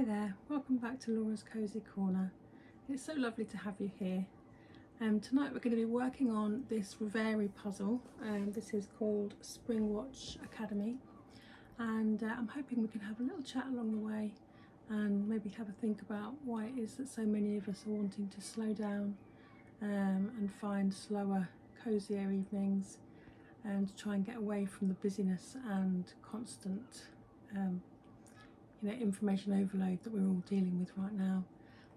there, welcome back to Laura's Cosy Corner. It's so lovely to have you here. Tonight we're going to be working on this Reverie puzzle. This is called Spring Watch Academy, and I'm hoping we can have a little chat along the way and maybe have a think about why it is that so many of us are wanting to slow down and find slower, cosier evenings and try and get away from the busyness and constant information overload that we're all dealing with right now.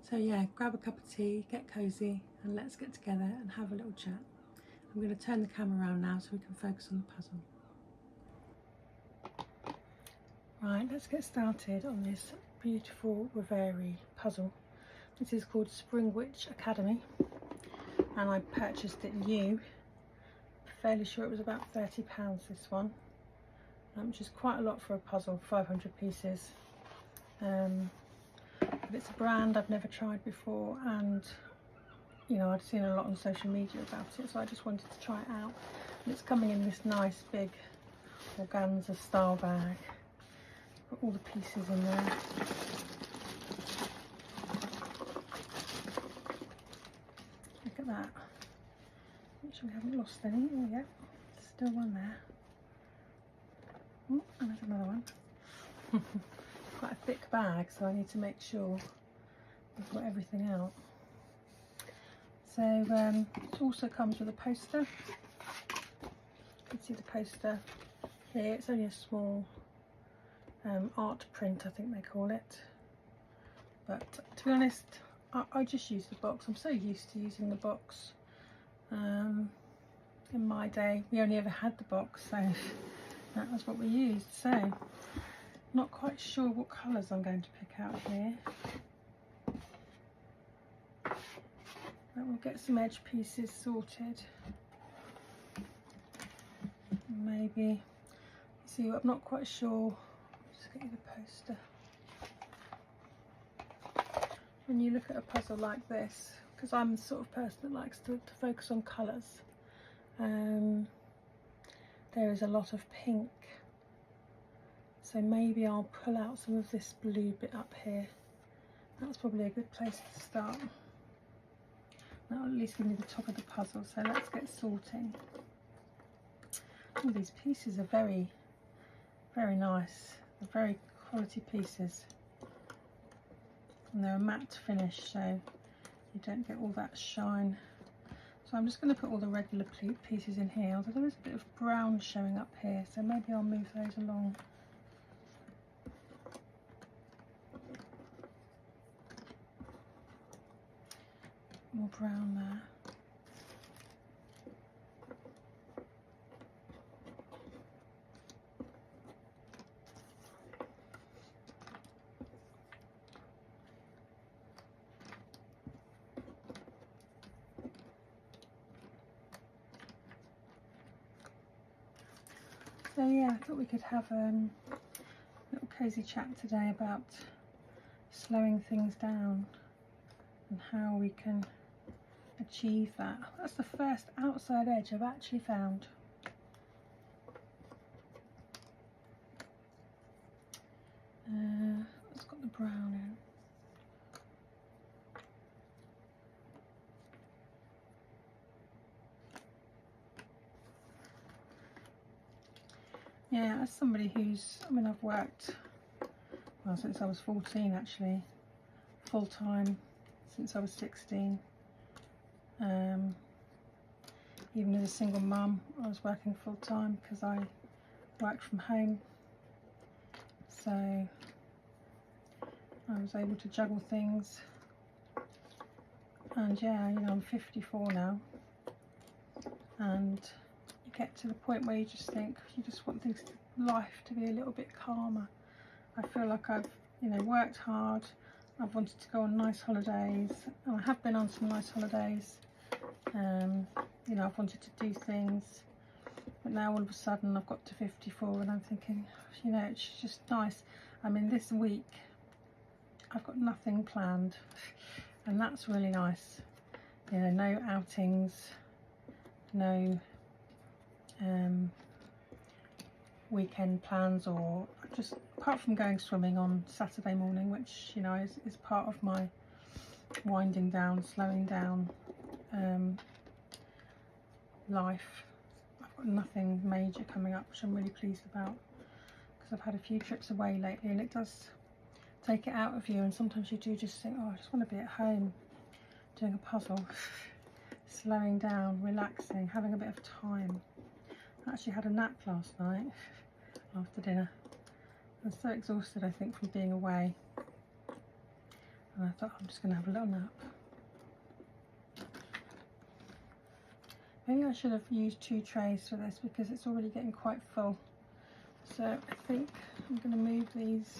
So yeah, grab a cup of tea, get cozy, and let's get together and have a little chat. I'm going to turn the camera around now so we can focus on the puzzle. Right, let's get started on this beautiful Reverie puzzle. This is called Spring Witch Academy, and I purchased it new. Fairly sure it was about £30 this one, which is quite a lot for a puzzle, 500 pieces. But it's a brand I've never tried before, and I'd seen a lot on social media about it, so I just wanted to try it out. And it's coming in this nice big organza style bag. Got all the pieces in there. Look at that. Make sure we haven't lost any. Oh yeah, still one there. Oh, and there's another one. Quite a thick bag, so I need to make sure I've got everything out. So it also comes with a poster. You can see the poster here. It's only a small art print, I think they call it. But to be honest, I just use the box. I'm so used to using the box. In my day, we only ever had the box, so that was what we used. So not quite sure what colours I'm going to pick out here, but we'll get some edge pieces sorted. Maybe, see, I'm not quite sure. Just get you the poster. When you look at a puzzle like this, because I'm the sort of person that likes to focus on colours, there is a lot of pink. So maybe I'll pull out some of this blue bit up here. That's probably a good place to start. That'll at least give me the top of the puzzle. So let's get sorting. All these pieces are very, very nice. They're very quality pieces. And they're a matte finish, so you don't get all that shine. So I'm just going to put all the regular pieces in here, although there is a bit of brown showing up here, so maybe I'll move those along. More brown there. So yeah, I thought we could have a little cosy chat today about slowing things down and how we can achieve that. That's the first outside edge I've actually found. It's got the brown in. Yeah, as somebody who's, I've worked, well, since I was 14 actually, full time since I was 16. Even as a single mum, I was working full time because I worked from home. So I was able to juggle things. And yeah, I'm 54 now. And you get to the point where you just think, you just want life to be a little bit calmer. I feel like I've, worked hard. I've wanted to go on nice holidays. And I have been on some nice holidays. I've wanted to do things, but now all of a sudden I've got to 54 and I'm thinking, it's just nice. This week I've got nothing planned, and that's really nice. No outings, no weekend plans, or just apart from going swimming on Saturday morning, which, you know, is part of my winding down, slowing down life. I've got nothing major coming up, which I'm really pleased about, because I've had a few trips away lately and it does take it out of you, and sometimes you do just think, oh, I just want to be at home doing a puzzle, slowing down, relaxing, having a bit of time. I actually had a nap last night after dinner. I was so exhausted, I think, from being away, and I thought, I'm just going to have a little nap. Maybe I should have used 2 trays for this, because it's already getting quite full. So I think I'm going to move these,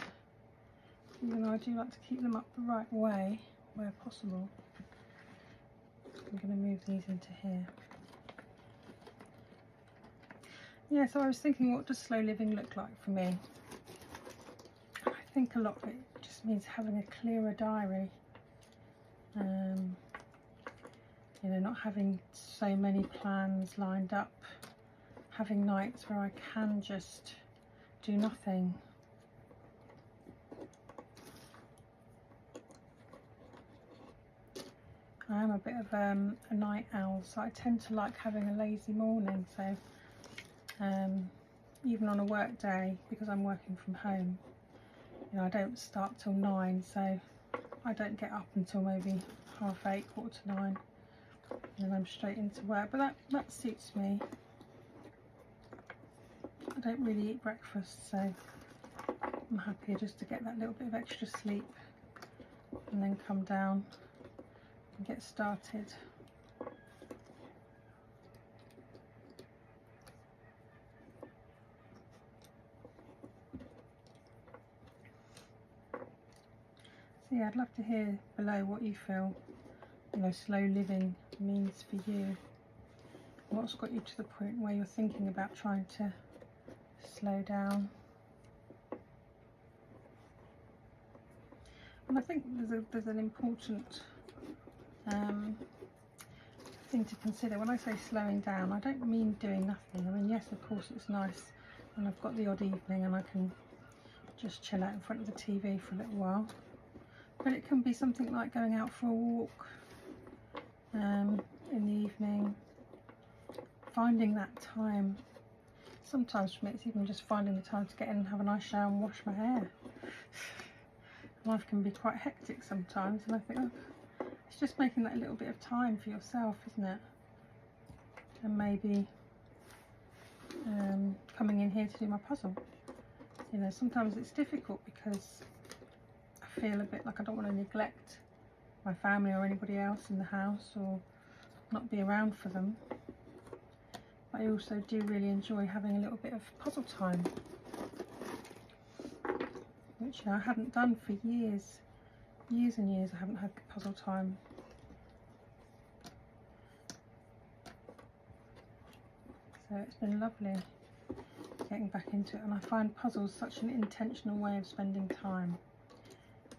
even though I do like to keep them up the right way where possible. I'm going to move these into here. Yeah, so I was thinking, what does slow living look like for me? I think a lot of it just means having a clearer diary. You know, not having so many plans lined up, having nights where I can just do nothing. I am a bit of a night owl, so I tend to like having a lazy morning. So even on a work day, because I'm working from home, you know, I don't start till 9, so I don't get up until maybe 8:30, 8:45, and then I'm straight into work. But that suits me. I don't really eat breakfast, so I'm happier just to get that little bit of extra sleep and then come down and get started. So yeah, I'd love to hear below what you feel, you know, slow living means for you. What's got you to the point where you're thinking about trying to slow down? And I think there's an important thing to consider. When I say slowing down, I don't mean doing nothing. I mean, yes, of course, it's nice when I've got the odd evening and I can just chill out in front of the TV for a little while. But it can be something like going out for a walk in the evening, finding that time. Sometimes for me it's even just finding the time to get in and have a nice shower and wash my hair. Life can be quite hectic sometimes, and I think, oh, it's just making that little bit of time for yourself, isn't it? And maybe coming in here to do my puzzle. You know, sometimes it's difficult because I feel a bit like I don't want to neglect my family or anybody else in the house, or not be around for them. But I also do really enjoy having a little bit of puzzle time, which, you know, I hadn't done for years and years. I haven't had puzzle time. So it's been lovely getting back into it, and I find puzzles such an intentional way of spending time.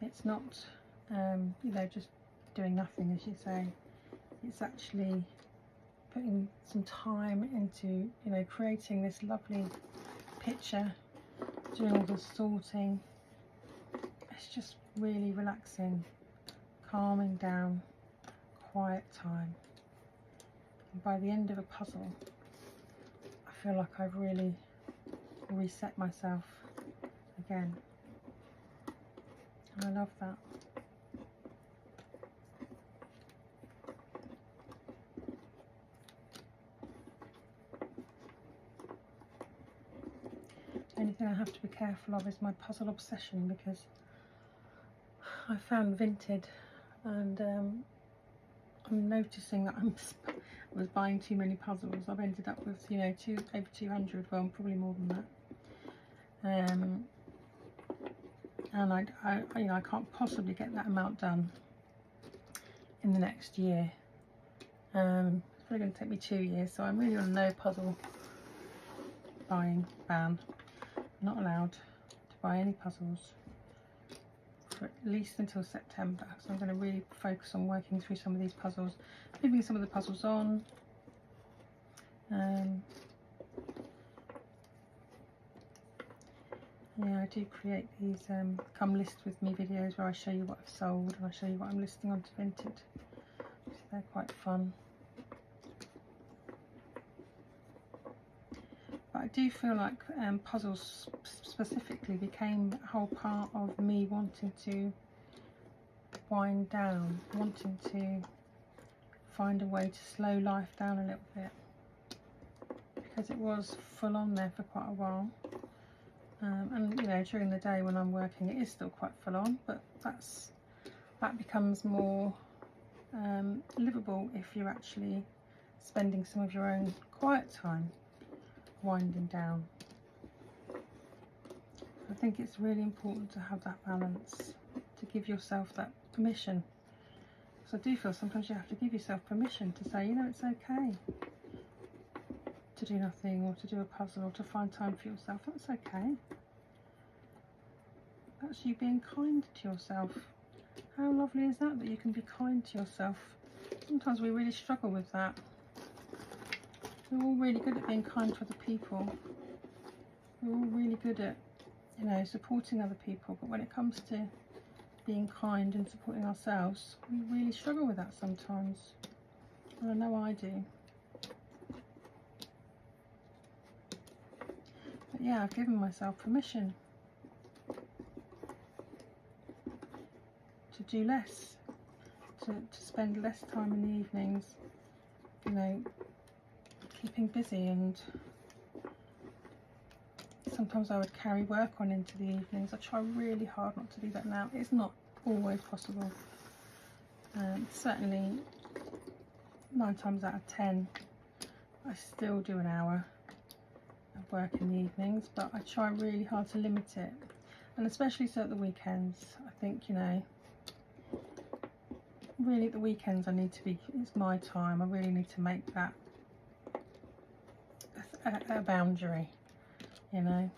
It's not you know, just doing nothing, as you say. It's actually putting some time into, you know, creating this lovely picture, doing all the sorting. It's just really relaxing, calming down, quiet time. And by the end of a puzzle, I feel like I've really reset myself again. And I love that. The only thing I have to be careful of is my puzzle obsession, because I found Vinted, and I'm noticing that I was buying too many puzzles. I've ended up with, you know, over 200, well, probably more than that. And I you know, I can't possibly get that amount done in the next year. It's probably going to take me 2 years, so I'm really on a no puzzle buying ban. I'm not allowed to buy any puzzles for at least until September, so I'm going to really focus on working through some of these puzzles, moving some of the puzzles on, Yeah, I do create these come list with me videos where I show you what I've sold and I show you what I'm listing onto Vinted. So they're quite fun. But I do feel like puzzles specifically became a whole part of me wanting to wind down, wanting to find a way to slow life down a little bit, because it was full on there for quite a while. And you know, during the day when I'm working, it is still quite full on, but that becomes more livable if you're actually spending some of your own quiet time winding down. I think it's really important to have that balance, to give yourself that permission. Because I do feel sometimes you have to give yourself permission to say, you know, it's okay to do nothing, or to do a puzzle, or to find time for yourself. That's okay. That's you being kind to yourself. How lovely is that, that you can be kind to yourself? Sometimes we really struggle with that. We're all really good at being kind to other people. We're all really good at, you know, supporting other people, but when it comes to being kind and supporting ourselves, we really struggle with that sometimes. And I know I do. But yeah, I've given myself permission to do less, to spend less time in the evenings, you know, keeping busy. And sometimes I would carry work on into the evenings. I try really hard not to do that now. It's not always possible. Certainly 9 times out of 10 I still do an hour of work in the evenings, but I try really hard to limit it, and especially so at the weekends. I think, you know, really at the weekends I need to be, it's my time. I really need to make that a boundary, you know.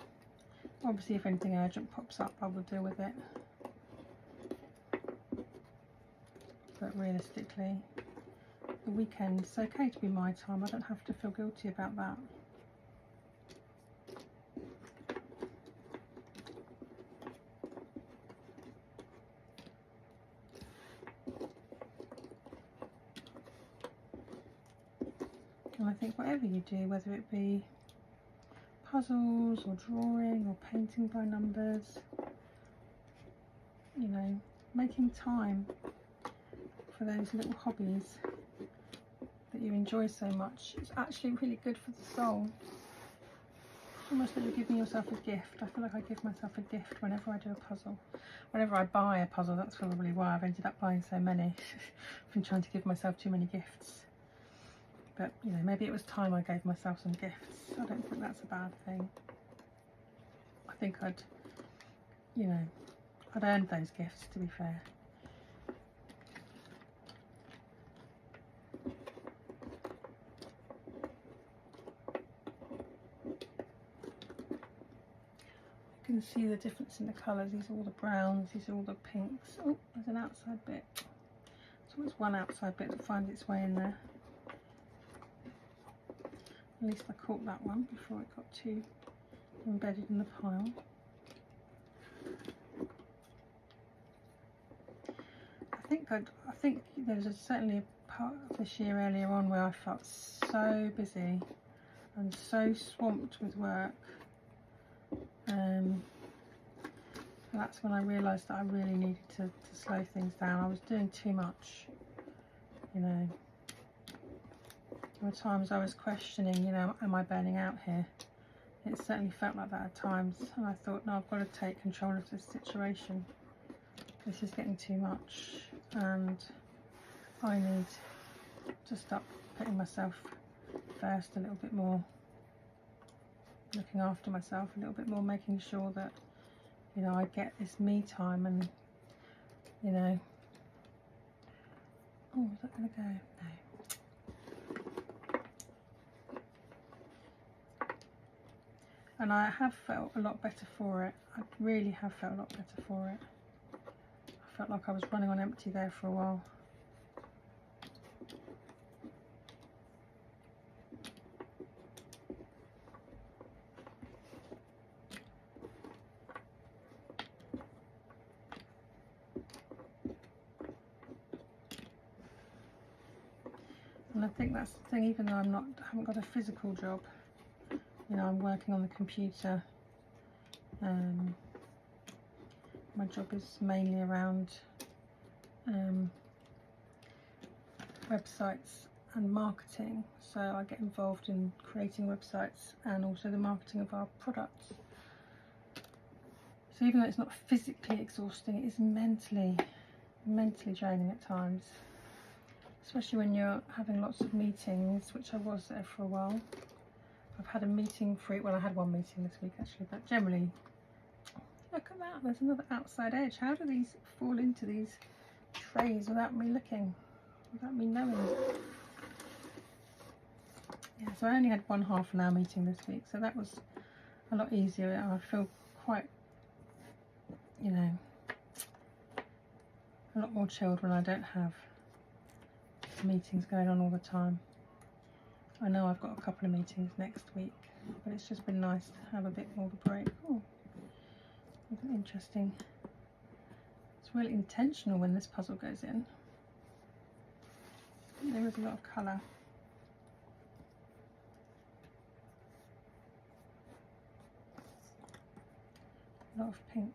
Obviously if anything urgent pops up I will deal with it, but realistically the weekend it's okay to be my time. I don't have to feel guilty about that. And I think whatever you do, whether it be puzzles or drawing or painting by numbers, you know, making time for those little hobbies that you enjoy so much, it's actually really good for the soul. Almost like you're giving yourself a gift. I feel like I give myself a gift whenever I do a puzzle. Whenever I buy a puzzle, that's probably why I've ended up buying so many. I've been trying to give myself too many gifts. But, you know, maybe it was time I gave myself some gifts. I don't think that's a bad thing. I think I'd earned those gifts, to be fair. You can see the difference in the colours. These are all the browns, these are all the pinks. Oh, there's an outside bit. There's always one outside bit that finds its way in there. At least I caught that one before it got too embedded in the pile. I think there's certainly a part of this year earlier on where I felt so busy and so swamped with work. That's when I realised that I really needed to slow things down. I was doing too much, you know. There were times I was questioning, you know, am I burning out here? It certainly felt like that at times, and I thought, no, I've got to take control of this situation. This is getting too much, and I need to stop putting myself first a little bit more, looking after myself a little bit more, making sure that, you know, I get this me time. And, you know, oh, is that going to go? No. And I have felt a lot better for it. I really have felt a lot better for it. I felt like I was running on empty there for a while. And I think that's the thing, even though I haven't got a physical job, you know, I'm working on the computer. My job is mainly around websites and marketing, so I get involved in creating websites and also the marketing of our products. So even though it's not physically exhausting, it is mentally draining at times, especially when you're having lots of meetings, which I was there for a while. I've had a meeting free, well, I had one meeting this week actually, but generally, look at that, there's another outside edge. How do these fall into these trays without me looking, without me knowing? Yeah, so I only had one half-an-hour meeting this week, so that was a lot easier. I feel quite, you know, a lot more chilled when I don't have meetings going on all the time. I know I've got a couple of meetings next week, but it's just been nice to have a bit more of a break. Oh, interesting. It's really intentional when this puzzle goes in. There is a lot of colour. A lot of pink.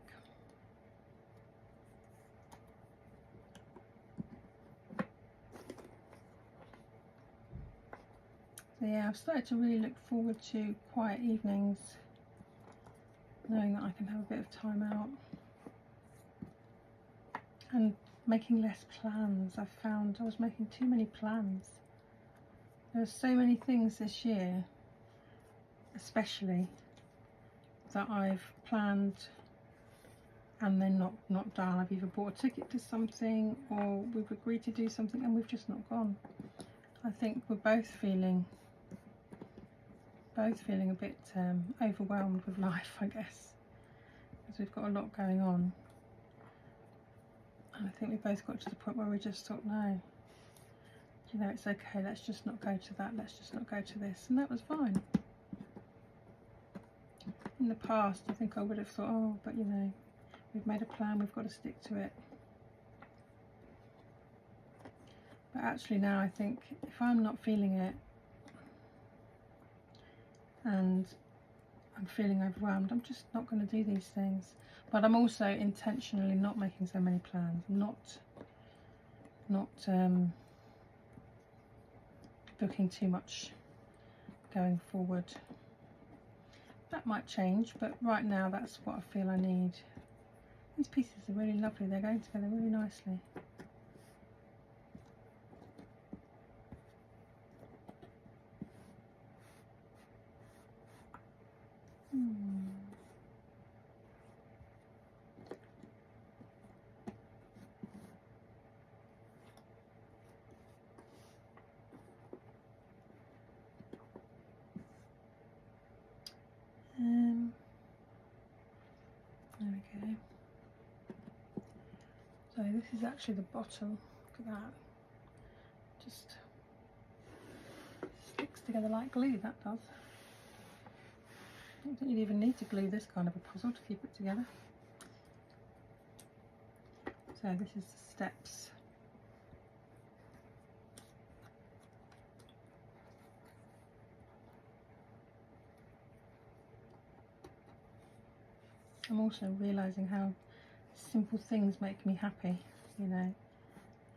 So yeah, I've started to really look forward to quiet evenings, knowing that I can have a bit of time out and making less plans. I found I was making too many plans. There are so many things this year, especially, that I've planned and then not done. I've either bought a ticket to something or we've agreed to do something and we've just not gone. I think we're both feeling a bit overwhelmed with life, I guess, because we've got a lot going on. And I think we both got to the point where we just thought, no, you know, it's okay, let's just not go to that, let's just not go to this, and that was fine. In the past, I think I would have thought, oh, but you know, we've made a plan, we've got to stick to it. But actually now I think if I'm not feeling it and I'm feeling overwhelmed, I'm just not going to do these things. But I'm also intentionally not making so many plans, not booking too much going forward. That might change, but right now that's what I feel I need. These pieces are really lovely, they're going together really nicely. There we go. So this is actually the bottom. Look at that. Just sticks together like glue, that does. I don't think you'd even need to glue this kind of a puzzle to keep it together. So this is the steps. I'm also realising how simple things make me happy, you know.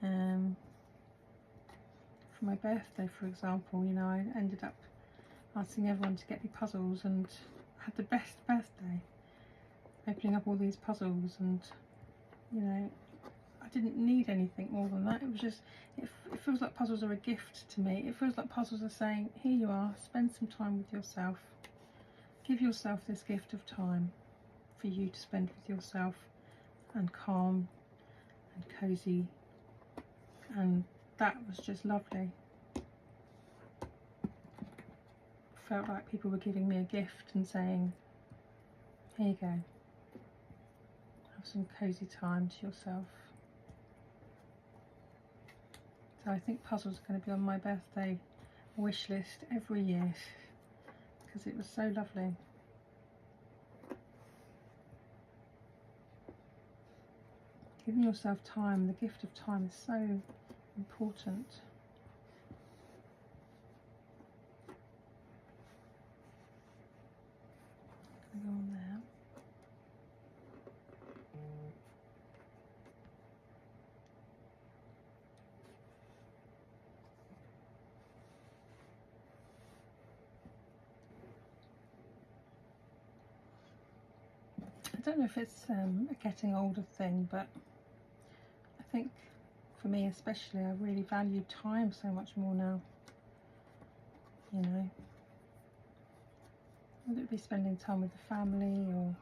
For my birthday, for example, you know, I ended up asking everyone to get me puzzles and had the best birthday, opening up all these puzzles, and you know, I didn't need anything more than that. It was just, it feels like puzzles are a gift to me. It feels like puzzles are saying, here you are, spend some time with yourself, give yourself this gift of time for you to spend with yourself, and calm and cozy, and that was just lovely. Felt like people were giving me a gift and saying, here you go, have some cozy time to yourself. So I think puzzles are going to be on my birthday wish list every year because it was so lovely. Giving yourself time, the gift of time, is so important. go on there. I don't know if it's a getting older thing, but I think for me especially, I really value time so much more now. You know, whether it be spending time with the family or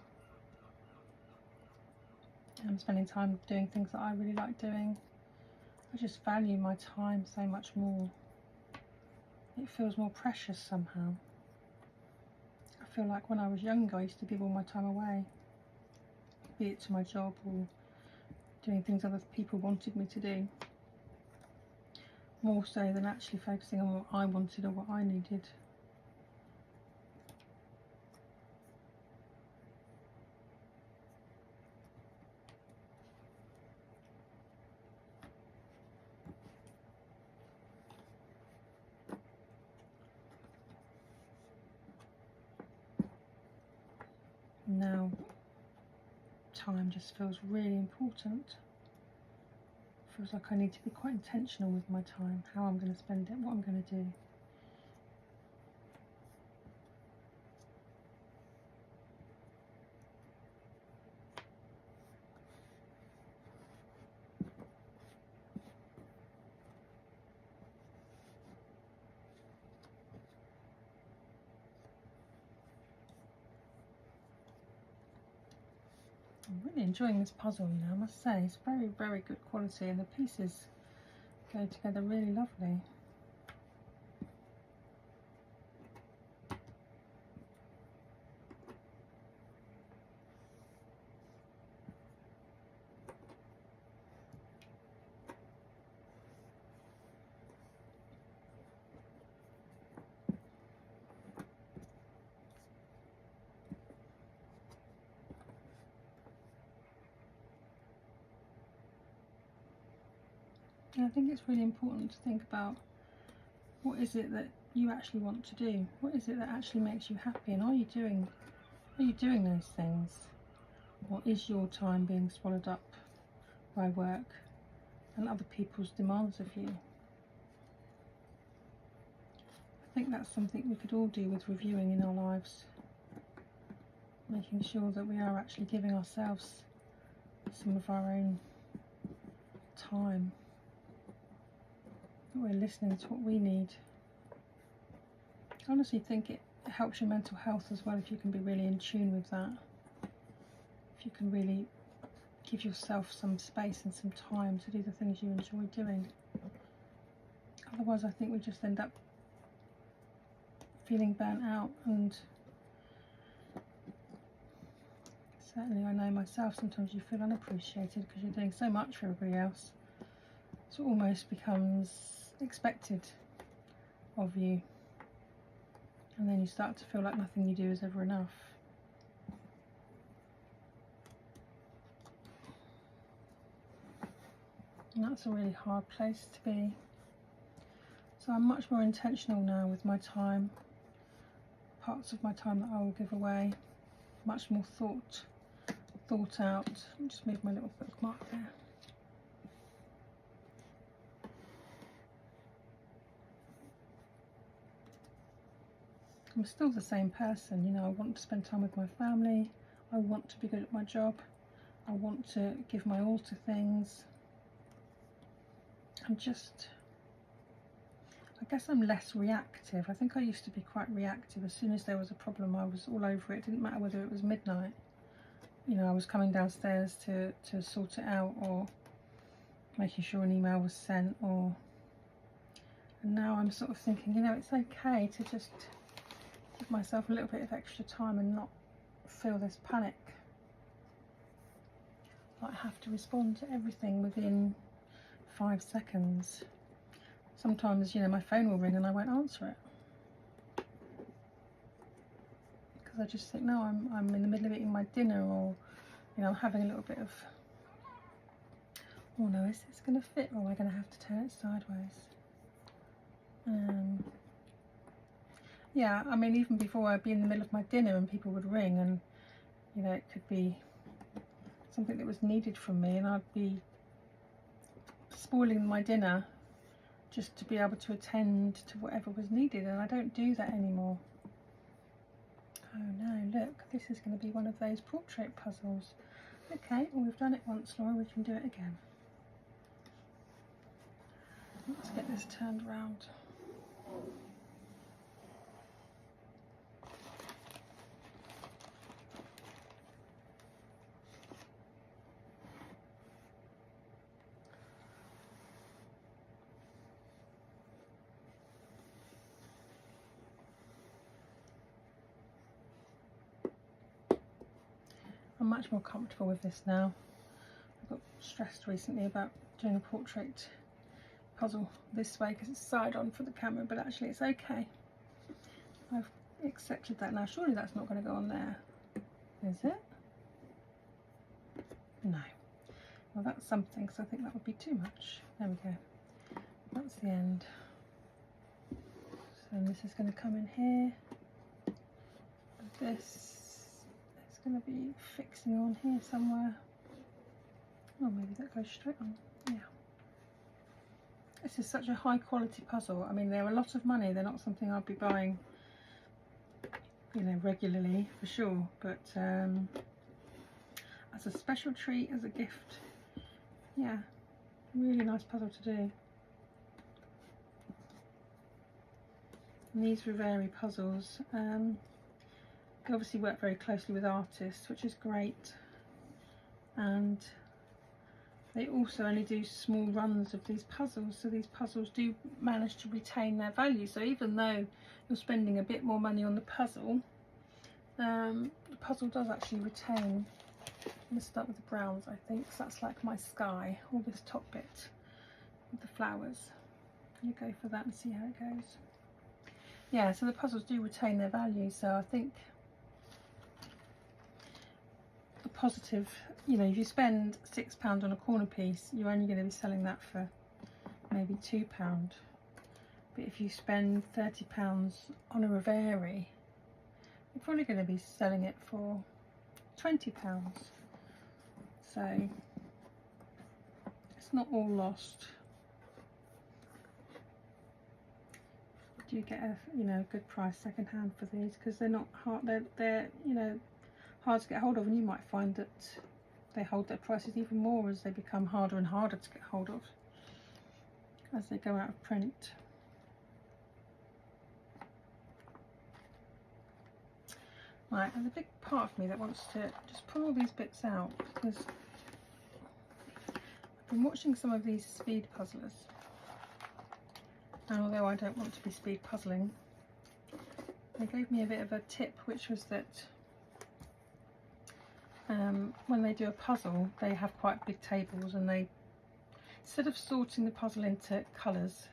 spending time doing things that I really like doing. I just value my time so much more. It feels more precious somehow. I feel like when I was younger I used to give all my time away, be it to my job or doing things other people wanted me to do, more so than actually focusing on what I wanted or what I needed. Now time just feels really important. Feels like I need to be quite intentional with my time, how I'm going to spend it, what I'm going to do. I'm really enjoying this puzzle, you know, I must say. It's very, very good quality and the pieces go together really lovely. And I think it's really important to think about what is it that you actually want to do? What is it that actually makes you happy? And are you doing those things? Or is your time being swallowed up by work and other people's demands of you? I think that's something we could all do with reviewing in our lives. Making sure that we are actually giving ourselves some of our own time. That we're listening to what we need. I honestly think it helps your mental health as well if you can be really in tune with that. If you can really give yourself some space and some time to do the things you enjoy doing. Otherwise I think we just end up feeling burnt out, and certainly I know myself, sometimes you feel unappreciated because you're doing so much for everybody else. So it almost becomes expected of you, and then you start to feel like nothing you do is ever enough. And that's a really hard place to be. So I'm much more intentional now with my time, parts of my time that I will give away, much more thought out. Let me just move my little bookmark there. I'm still the same person, you know, I want to spend time with my family, I want to be good at my job, I want to give my all to things. I guess I'm less reactive. I think I used to be quite reactive. As soon as there was a problem I was all over it. It didn't matter whether it was midnight. You know, I was coming downstairs to sort it out, or making sure an email was sent, and now I'm sort of thinking, you know, it's okay to just give myself a little bit of extra time and not feel this panic. Like I have to respond to everything within 5 seconds. Sometimes, you know, my phone will ring and I won't answer it. Because I just think, no, I'm in the middle of eating my dinner, or, you know, I'm having a little bit of, oh no, is this going to fit, or am I going to have to turn it sideways? Yeah, I mean, even before I'd be in the middle of my dinner and people would ring, and you know, it could be something that was needed from me, and I'd be spoiling my dinner just to be able to attend to whatever was needed, and I don't do that anymore. Oh no, look, this is going to be one of those portrait puzzles. Okay, well, we've done it once, Laura, we can do it again. Let's get this turned around. I'm much more comfortable with this now. I got stressed recently about doing a portrait puzzle this way because it's side on for the camera, but actually it's okay. I've accepted that now. Surely that's not going to go on there, is it? No. Well, that's something, so I think that would be too much. There we go. That's the end. So this is going to come in here. This is going to be fixing on here somewhere. Oh, maybe that goes straight on. Yeah. This is such a high quality puzzle. I mean, they're a lot of money. They're not something I'd be buying, you know, regularly for sure. But as a special treat, as a gift, yeah, really nice puzzle to do. And these Reverie puzzles, they obviously work very closely with artists, which is great. And they also only do small runs of these puzzles, so these puzzles do manage to retain their value. So even though you're spending a bit more money on the puzzle does actually retain. I'm going to start with the browns, I think, because that's like my sky, all this top bit with the flowers. You go for that and see how it goes. Yeah, so the puzzles do retain their value, so I think the positive, you know, if you spend £6 on a corner piece, you're only going to be selling that for maybe £2. But if you spend £30 on a Reverie, you're probably going to be selling it for £20. So it's not all lost. You get a, you know, good price second hand for these because they're not hard. They're you know, hard to get hold of, and you might find that they hold their prices even more as they become harder and harder to get hold of as they go out of print. Right, there's a big part of me that wants to just pull all these bits out because I've been watching some of these speed puzzlers, and although I don't want to be speed puzzling, they gave me a bit of a tip, which was that when they do a puzzle, they have quite big tables, and they, instead of sorting the puzzle into colours,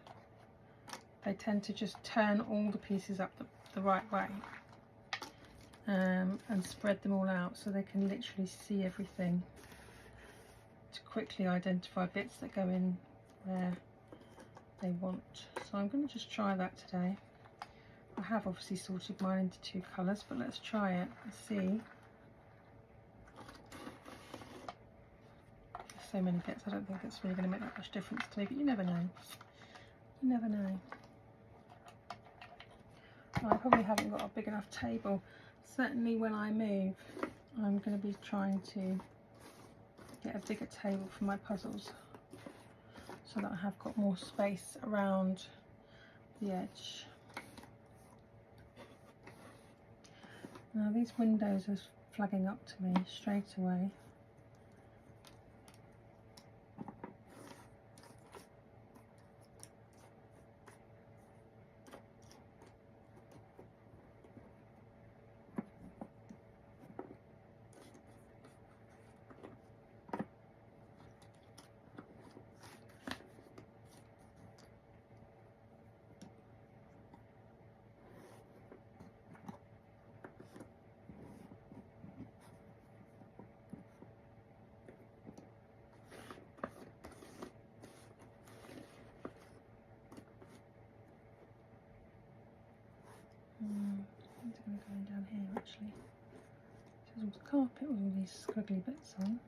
they tend to just turn all the pieces up the right way and spread them all out so they can literally see everything to quickly identify bits that go in where they want. So I'm going to just try that today. I have obviously sorted mine into 2 colours, but let's try it and see. There's so many bits, I don't think it's really going to make that much difference to me, but you never know. You never know. I probably haven't got a big enough table. Certainly when I move, I'm going to be trying to get a bigger table for my puzzles so that I have got more space around the edge. Now these windows are flagging up to me straight away. I'm going down here actually. There's all the carpet with all these squiggly bits on.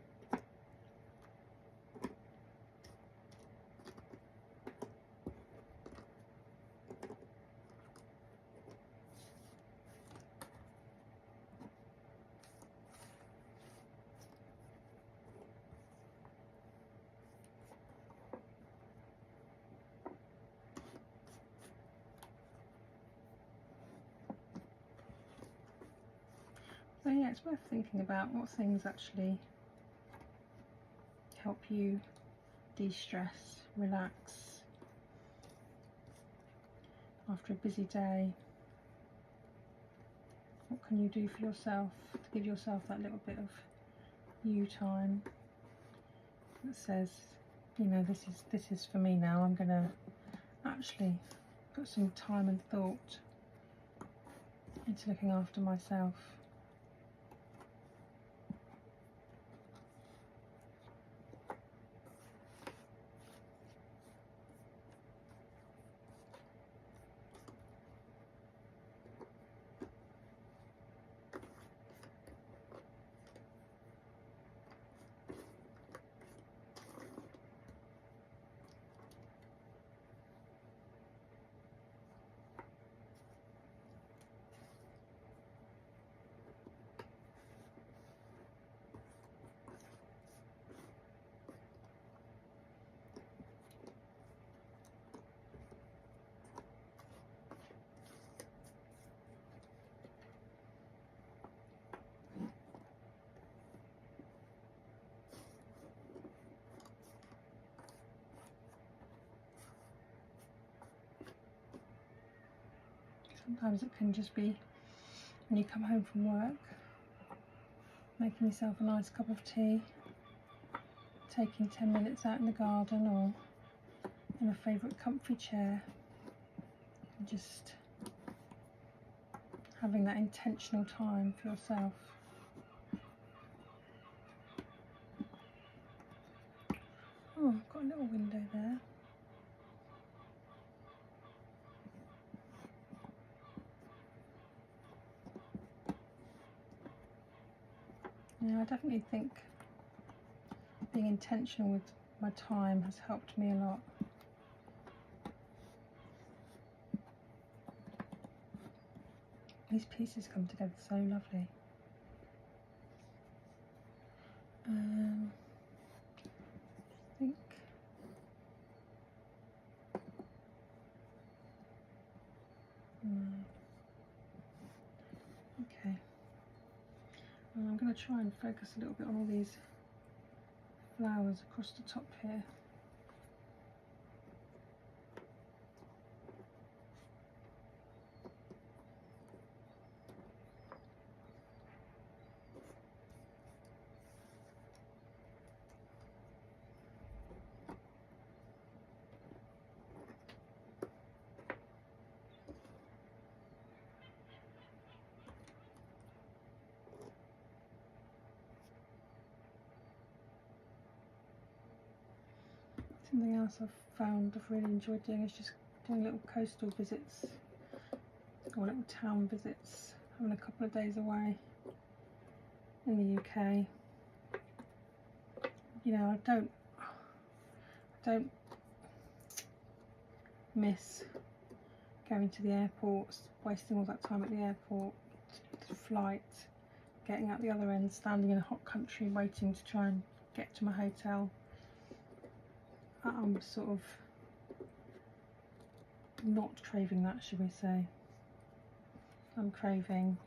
So yeah, it's worth thinking about what things actually help you de-stress, relax after a busy day. What can you do for yourself to give yourself that little bit of you time that says, you know, this is for me now. I'm gonna actually put some time and thought into looking after myself. Sometimes it can just be when you come home from work, making yourself a nice cup of tea, taking 10 minutes out in the garden or in a favourite comfy chair, and just having that intentional time for yourself. Oh, I've got a little window there. Yeah, I definitely think being intentional with my time has helped me a lot. These pieces come together so lovely. I think okay. I'm going to try and focus a little bit on all these flowers across the top here. Something else I've found I've really enjoyed doing is just doing little coastal visits or little town visits, having a couple of days away in the UK. You know, I don't miss going to the airport, wasting all that time at the airport, the flight, getting out the other end, standing in a hot country waiting to try and get to my hotel. I'm sort of not craving that, should we say. I'm craving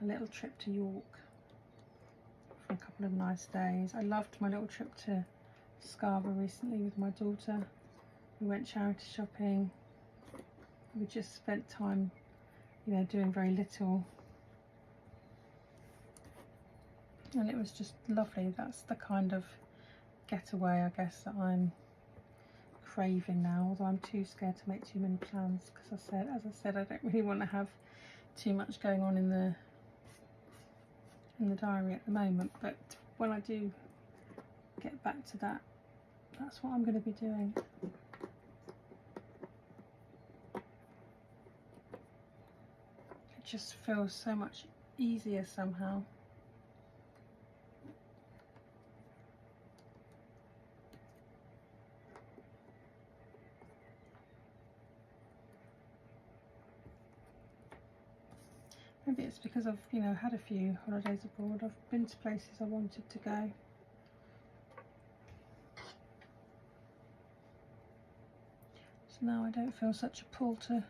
a little trip to York for a couple of nice days. I loved my little trip to Scarborough recently with my daughter. We went charity shopping. We just spent time, you know, doing very little. And it was just lovely. That's the kind of getaway, I guess, that I'm craving now, although I'm too scared to make too many plans because as I said, I don't really want to have too much going on in the diary at the moment. But when I do get back to that, that's what I'm going to be doing. It just feels so much easier somehow. Maybe it's because I've, you know, had a few holidays abroad. I've been to places I wanted to go. So now I don't feel such a pull to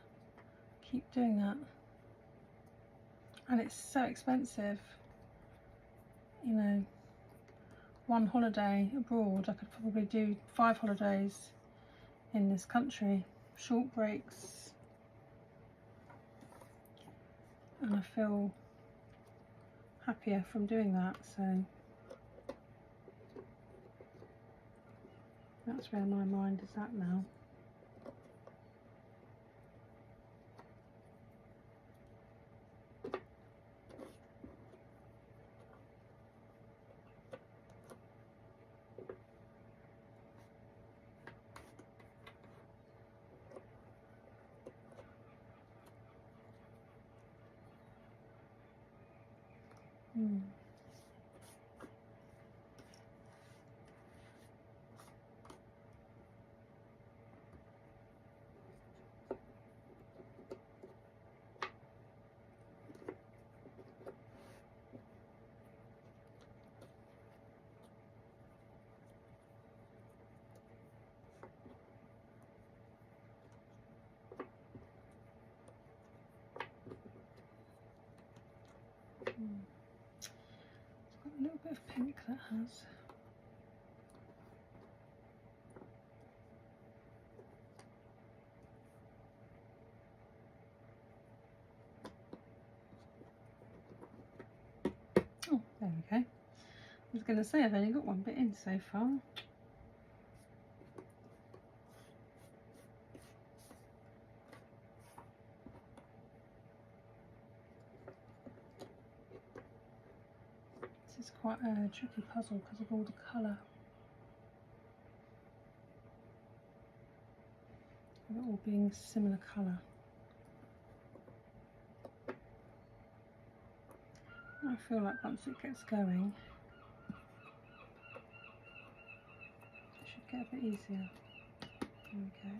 keep doing that. And it's so expensive. You know, one holiday abroad, I could probably do 5 holidays in this country, short breaks. And I feel happier from doing that, so that's where my mind is at now. It's got a little bit of pink, that has. Oh, there we go. I was going to say I've only got one bit in so far. This is quite a tricky puzzle because of all the colour. Of it all being similar colour. I feel like once it gets going, it should get a bit easier. There we go.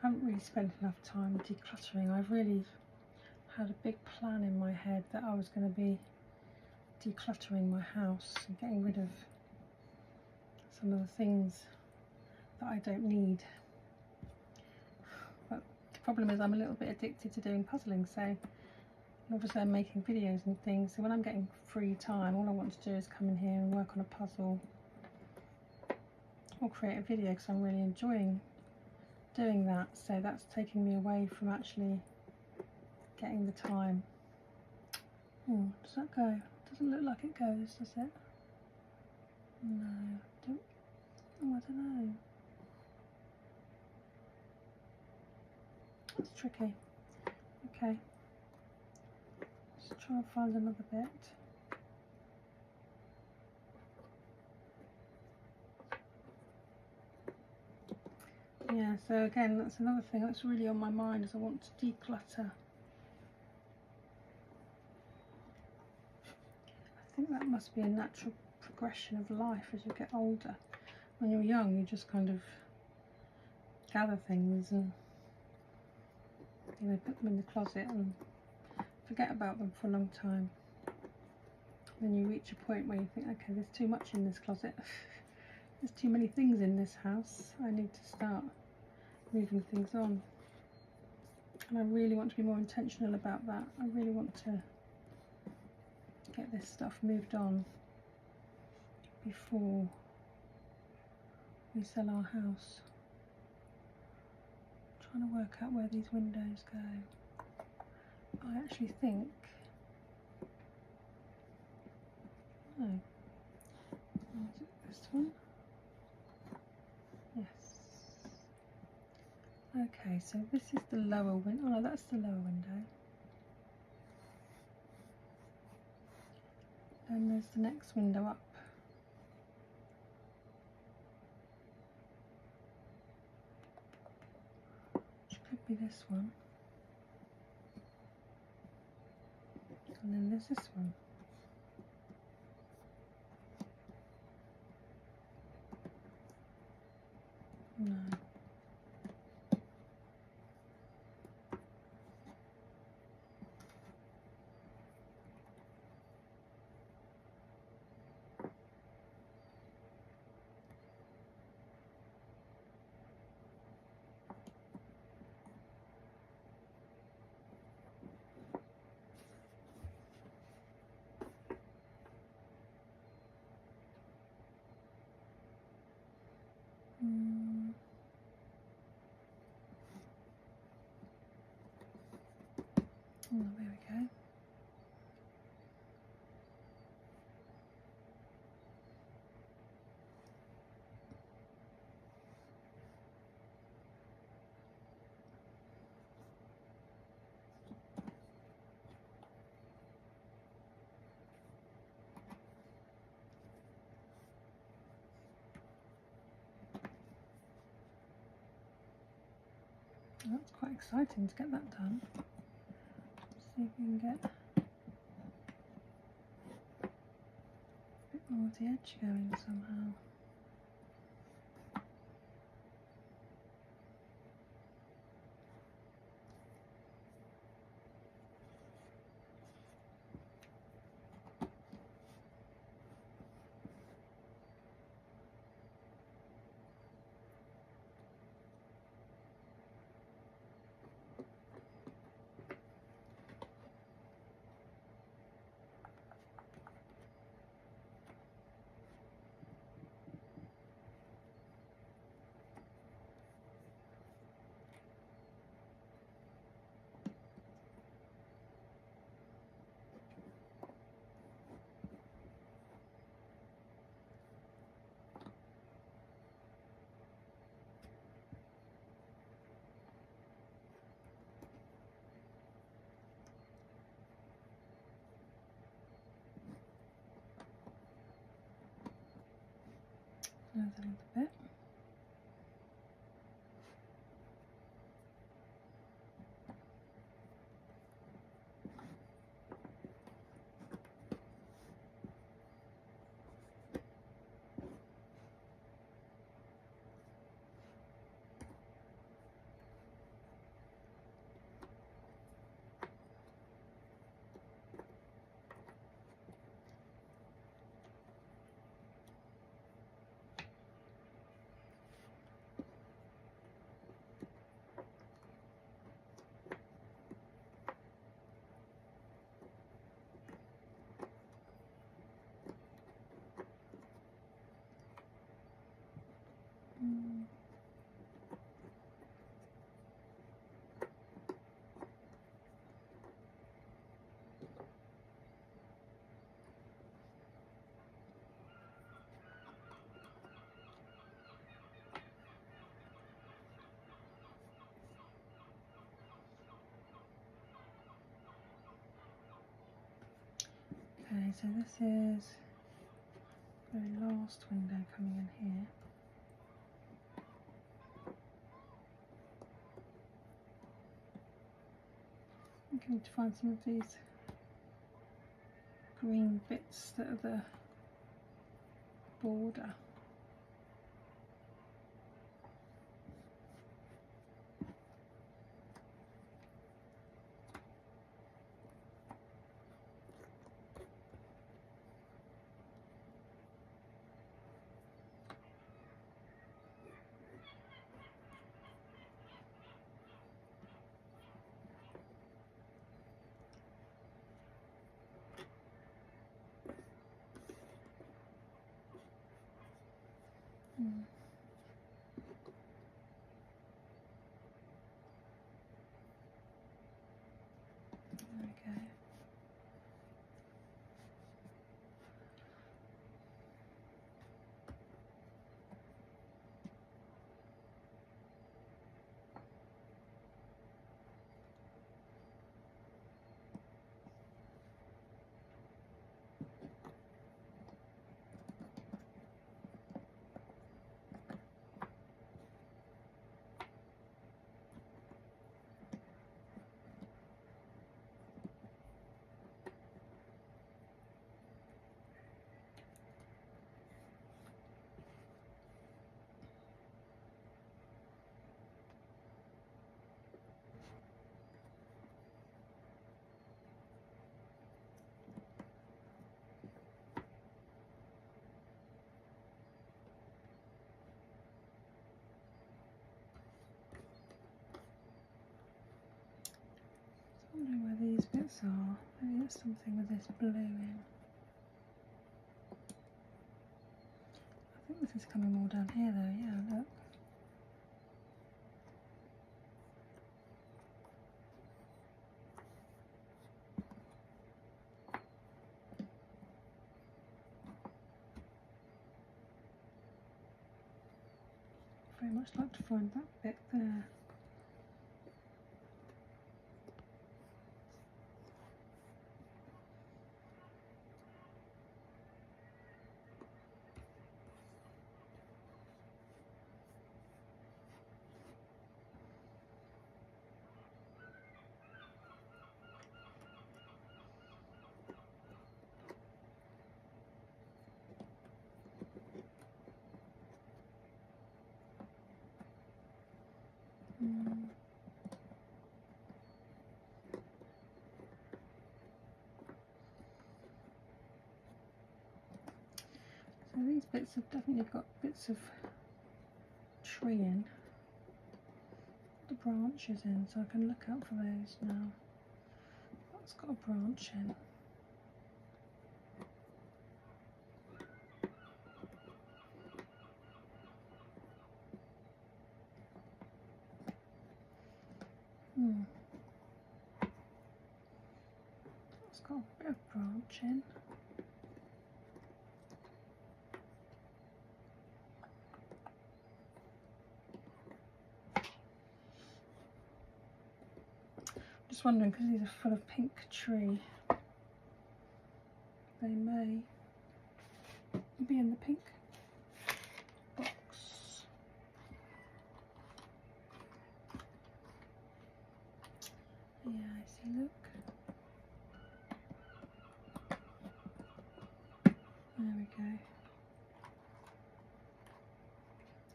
I haven't really spent enough time decluttering. I've really had a big plan in my head that I was going to be decluttering my house and getting rid of some of the things that I don't need. But the problem is I'm a little bit addicted to doing puzzling, so obviously I'm making videos and things, so when I'm getting free time, all I want to do is come in here and work on a puzzle or create a video because I'm really enjoying doing that. So that's taking me away from actually getting the time. Oh, does that go? Doesn't look like it goes, does it? No, don't. Oh, I don't know. That's tricky. Okay. Let's try and find another bit. Yeah, so again, that's another thing that's really on my mind, is I want to declutter. I think that must be a natural progression of life as you get older. When you're young, you just kind of gather things and, you know, put them in the closet and forget about them for a long time. Then you reach a point where you think, okay, there's too much in this closet. There's too many things in this house. I need to start moving things on. And I really want to be more intentional about that. I really want to get this stuff moved on before we sell our house. I'm trying to work out where these windows go. I actually think, no, is it this one? Yes. Okay, so this is the lower window. Oh no, that's the lower window. Then there's the next window up. Which could be this one. And then there's this one. No. Oh, there we go. That's quite exciting to get that done. Let's see if we can get a bit more of the edge going somehow. Another little bit. Okay, so this is the very last window coming in here. I'm going to find some of these green bits that are the border. are. Maybe there's something with this blue in. I think this is coming more down here though, yeah, look. Very much like to find that bit there. So these bits have definitely got bits of tree in, the branches in, so I can look out for those now. That's got a branch in. It's got a bit of branch in. Just wondering, because these are full of pink tree, they may be in the pink box. Yeah, I see, look. There we go.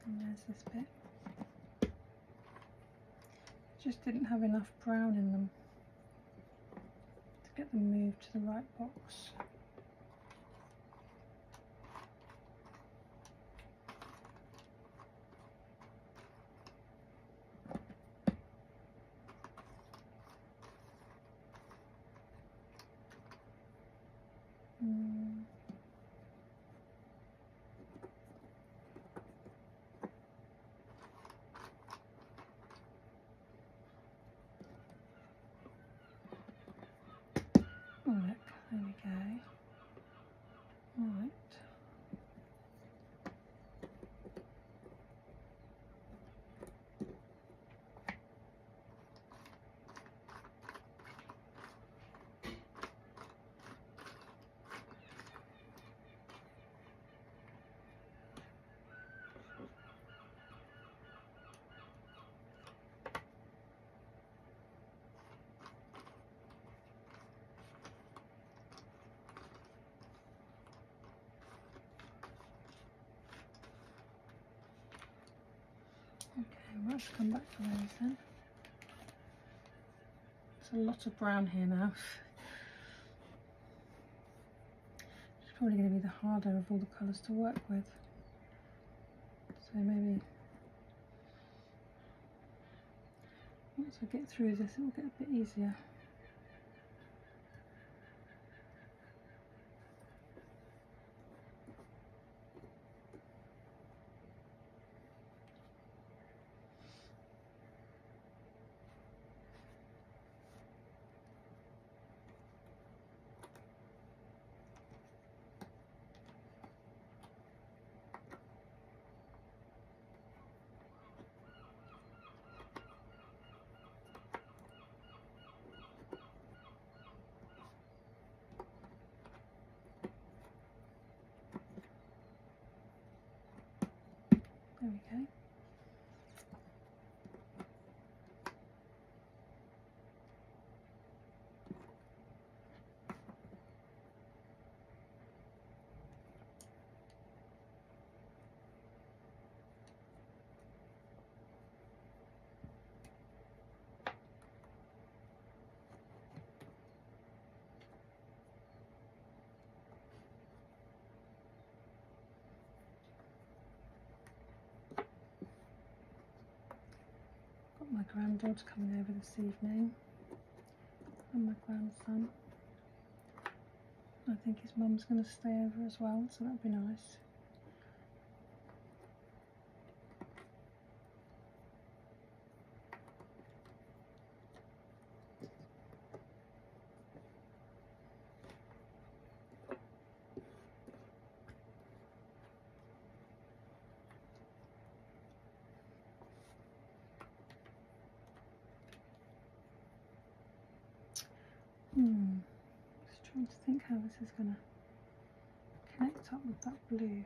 And there's this bit. Just didn't have enough brown in them to get them moved to the right box. Oh, look, there we go. Right. Okay, let's come back to those then. There's a lot of brown here now. It's probably going to be the harder of all the colours to work with. So maybe once I get through this, it will get a bit easier. There we go. Got my granddaughter coming over this evening. and my grandson. I think his mum's going to stay over as well, so that'd be nice. Just trying to think how this is going to connect up with that blue.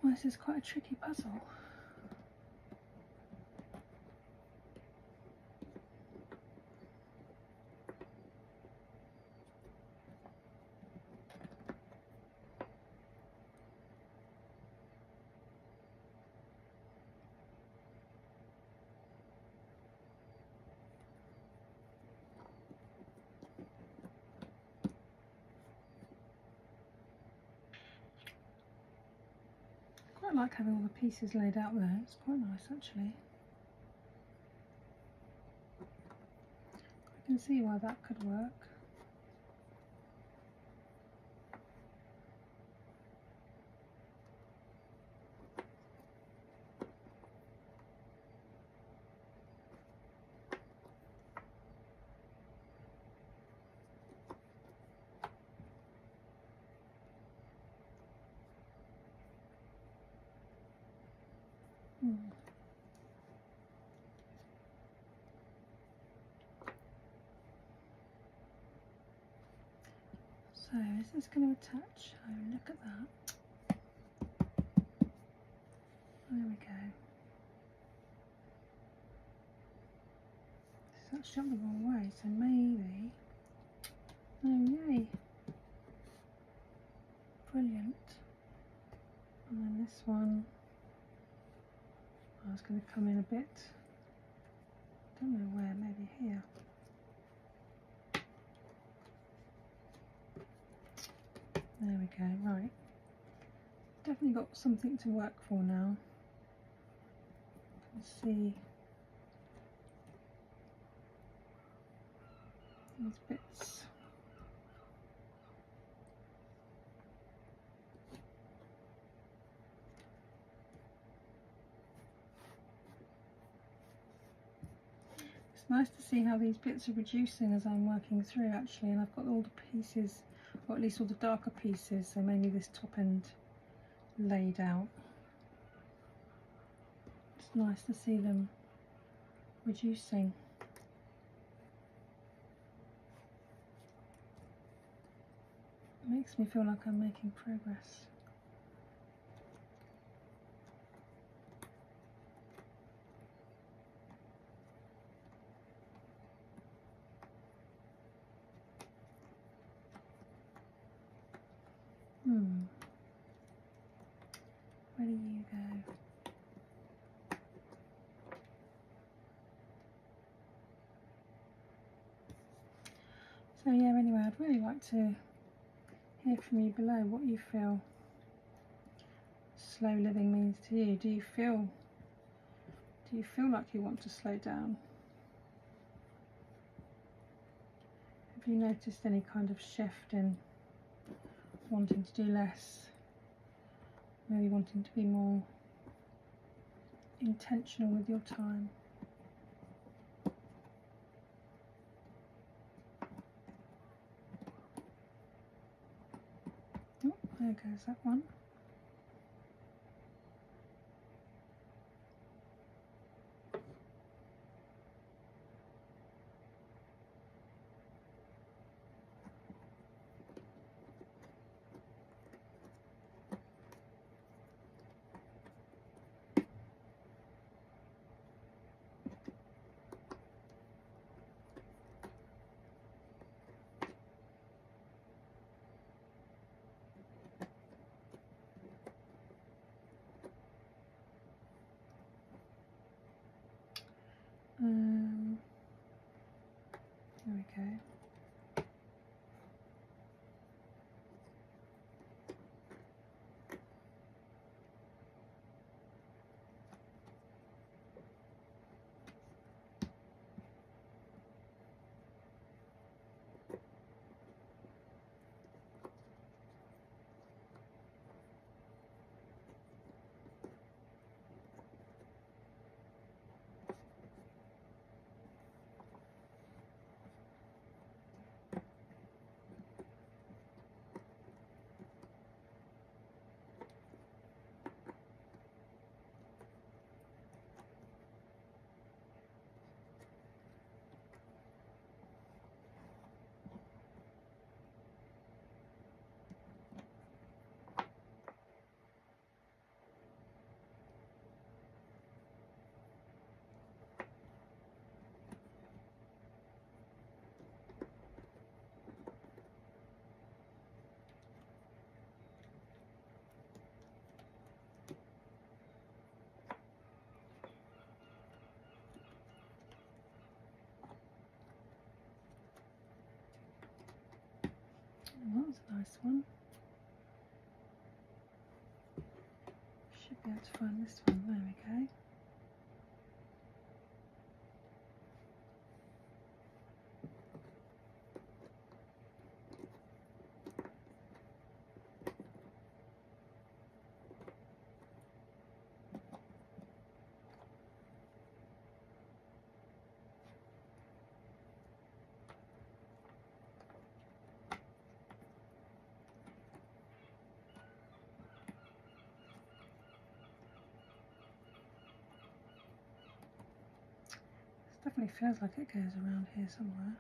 Well, this is quite a tricky puzzle. I like having all the pieces laid out there, it's quite nice actually. I can see why that could work. So is this going to attach? Oh, look at that. There we go. It's actually up the wrong way, so maybe. Oh, yay. Brilliant. And then this one, I was going to come in a bit. Don't know where, maybe here. There we go, right. Definitely got something to work for now. Let's see these bits. It's nice to see how these bits are reducing as I'm working through actually, and I've got all the pieces, or at least all the darker pieces, so mainly this top end laid out. It's nice to see them reducing. It makes me feel like I'm making progress. Where do you go? So yeah, anyway, I'd really like to hear from you below what you feel slow living means to you. Do you feel like you want to slow down? Have you noticed any kind of shift in wanting to do less? maybe wanting to be more intentional with your time. Oh, there goes that one. There we go. That was a nice one. Should be able to find this one. There we go. Definitely feels like it goes around here somewhere.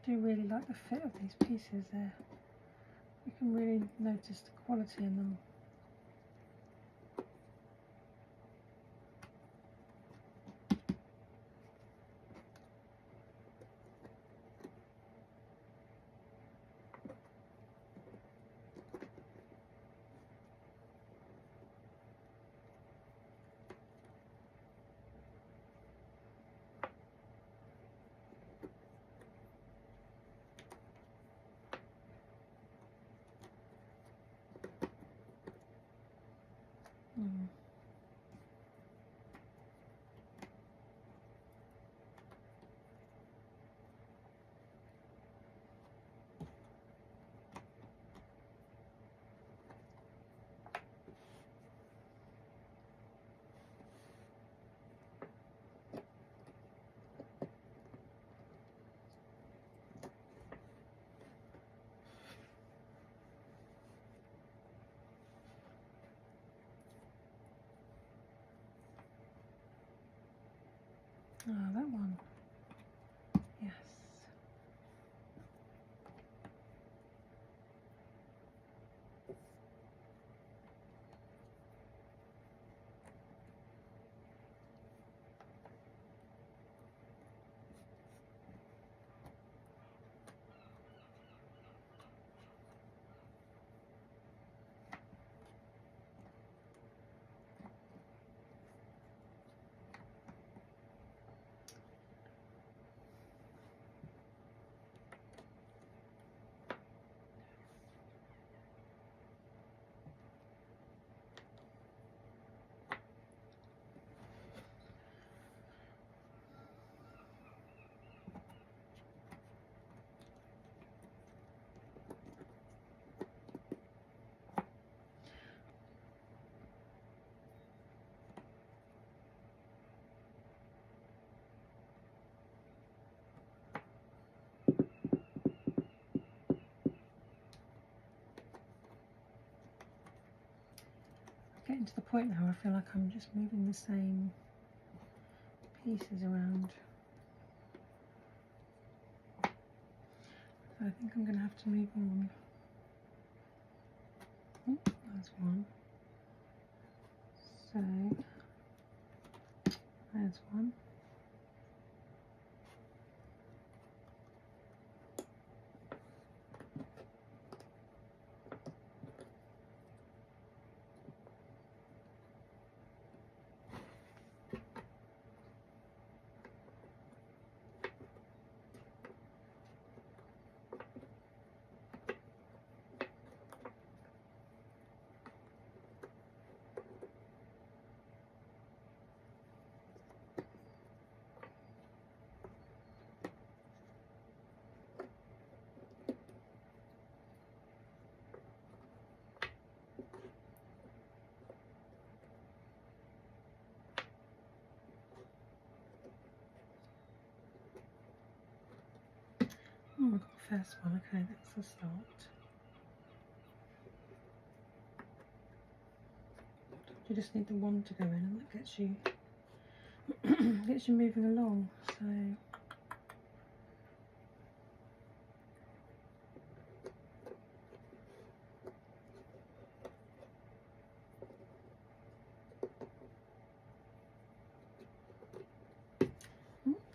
I do really like the fit of these pieces there. You can really notice the quality in them. Oh, that one. Yes. getting to the point now where I feel like I'm just moving the same pieces around. So I think I'm going to have to move on. Oh, there's one. So there's one. Oh, we've got the first one. Okay, that's the start. You just need the one to go in, and that gets you gets you moving along. So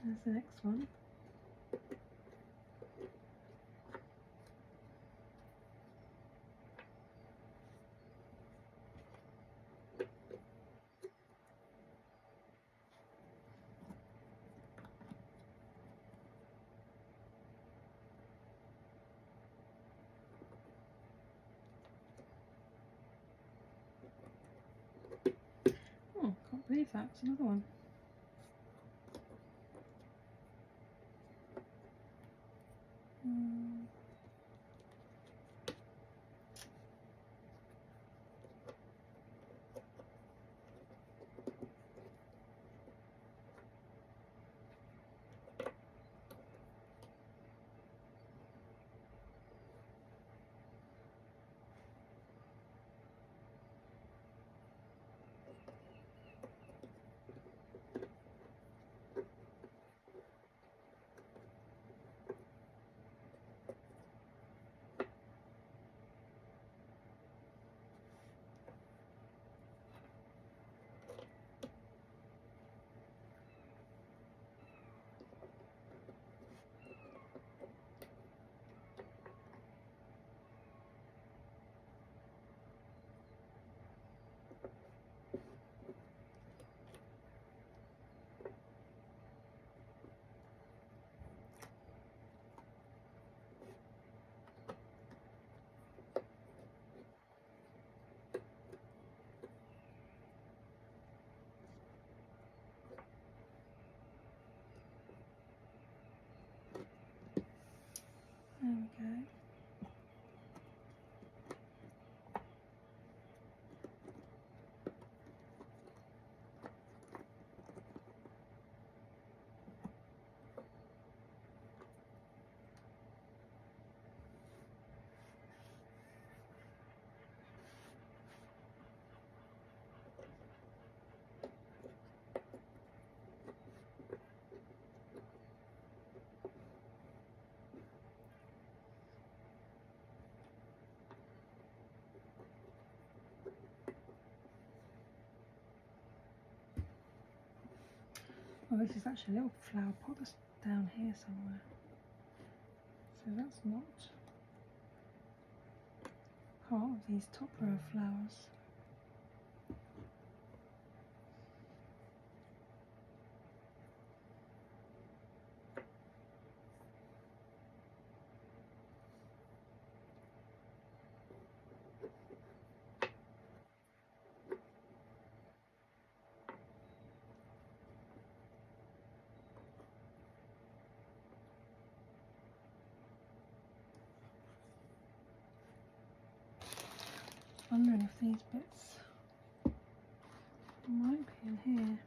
there's the next one. Oh, can't believe that's another one. There we go. Oh, this is actually a little flower pot that's down here somewhere. So that's not part of these top row of flowers. Wondering if these bits might be in here.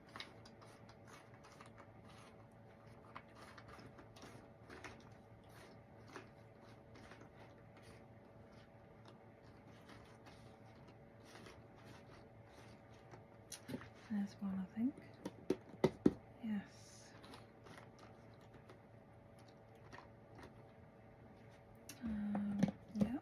There's one, I think. Yes. Yeah.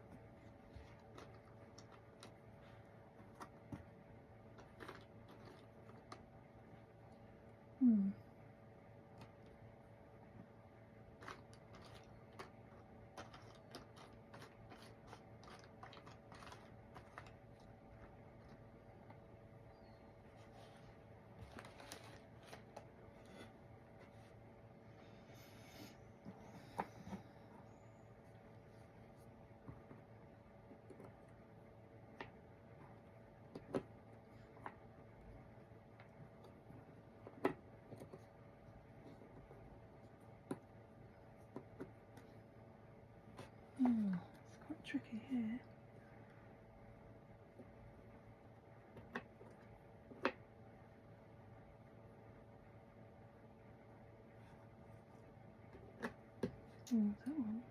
It's quite tricky here. That one.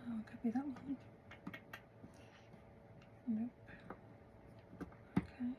Oh, it could be that one. Nope. Okay.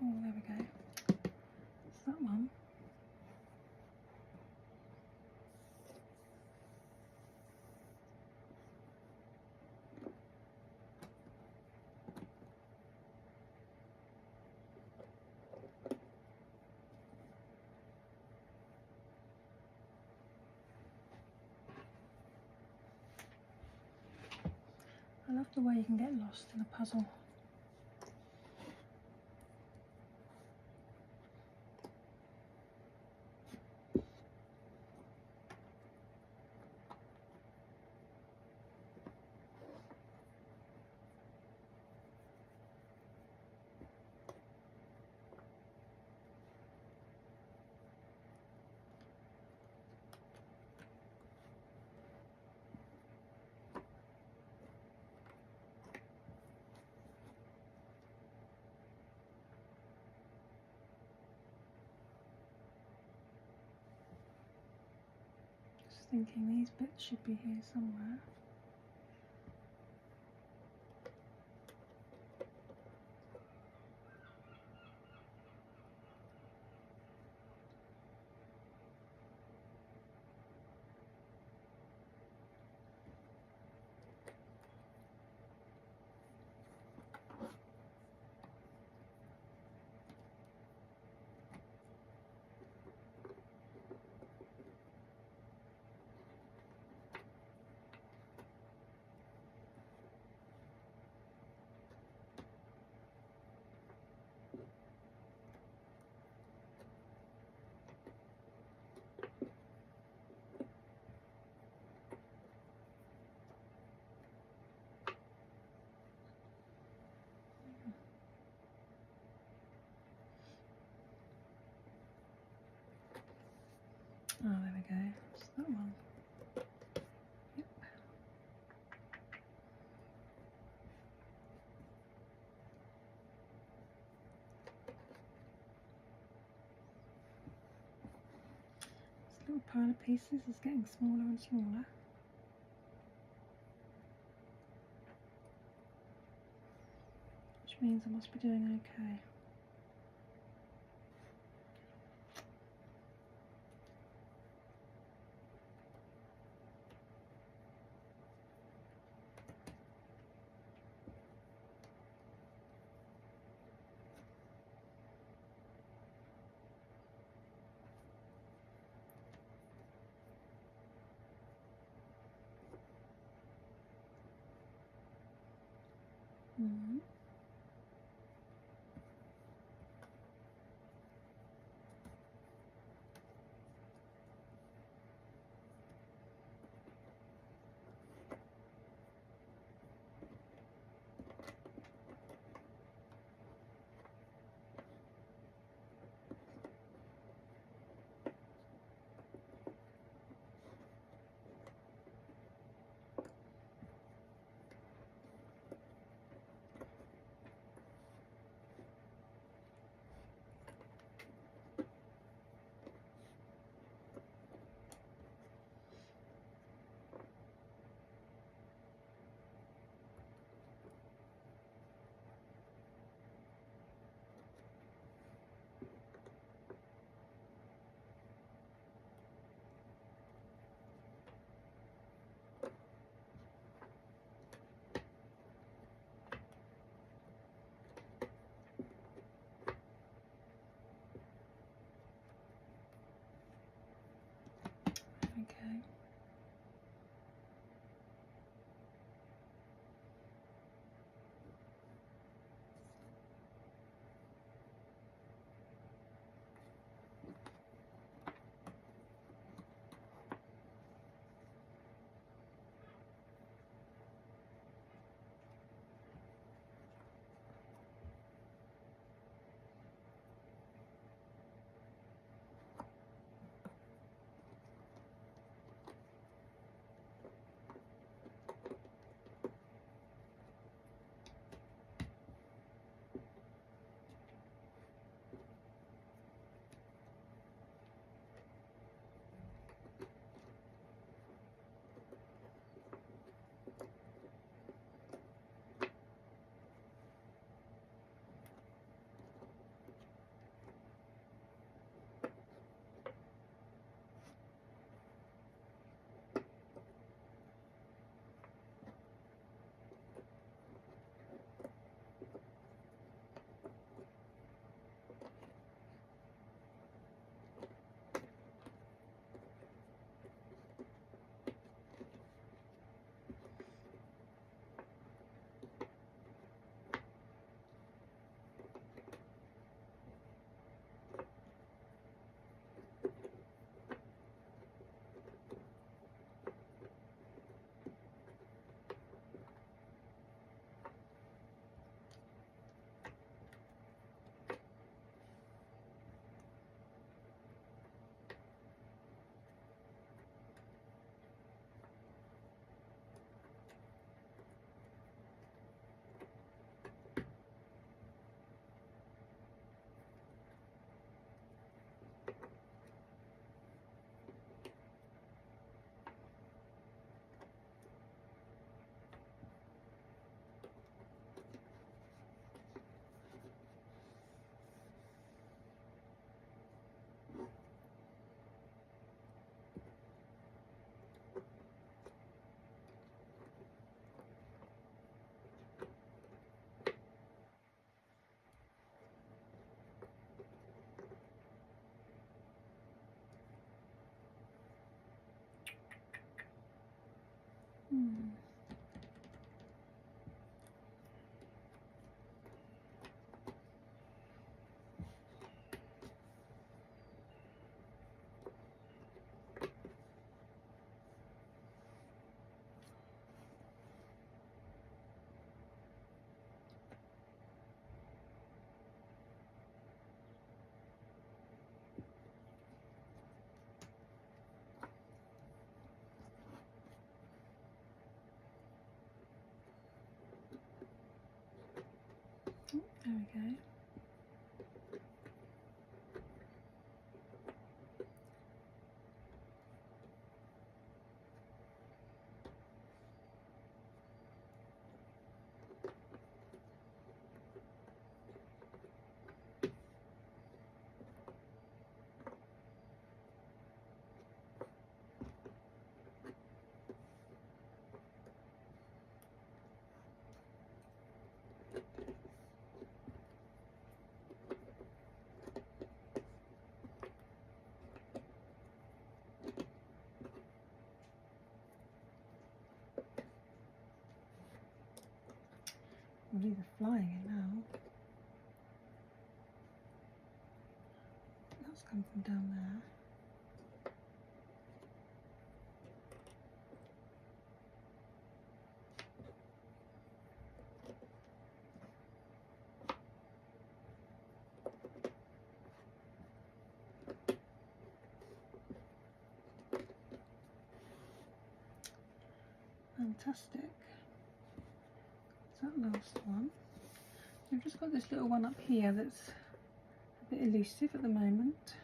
Oh, there we go. It's that one. I love the way you can get lost in a puzzle. Just thinking these bits should be here somewhere. Oh, there we go. It's that one. Yep. This little pile of pieces is getting smaller and smaller. Which means I must be doing okay. There we go. We'll leave the flying in now. That's come from down there. Fantastic. That's that last one. We've just got this little one up here that's a bit elusive at the moment,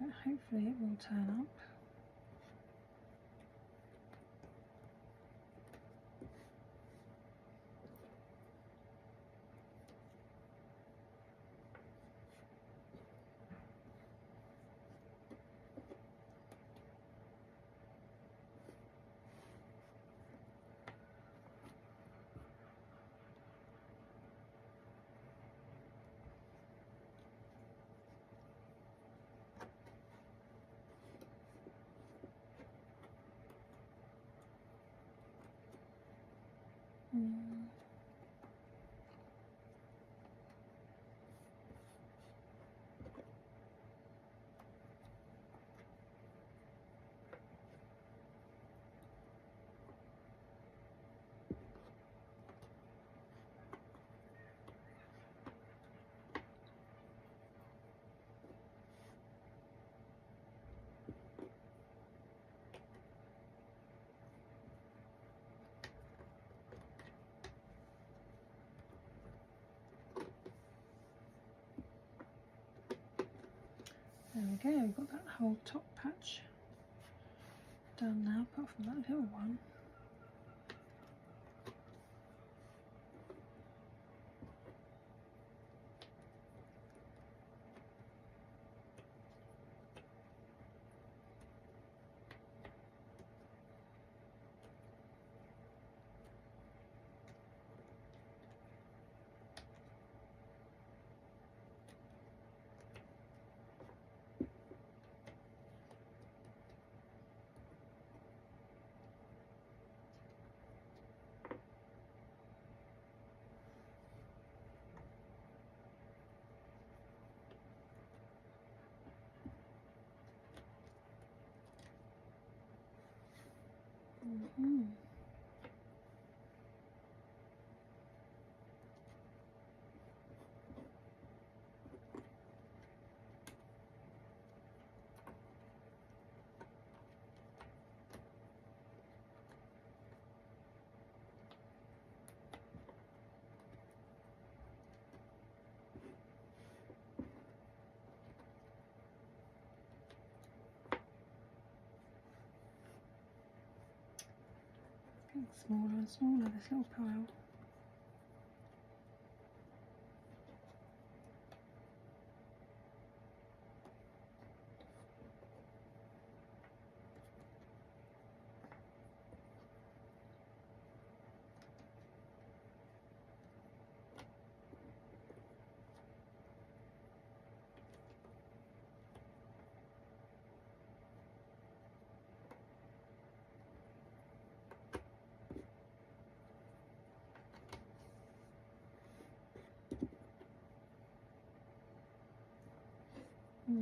but hopefully it will turn up. There we go, we've got that whole top patch done now, apart from that little one. Getting smaller and smaller, this little pile. So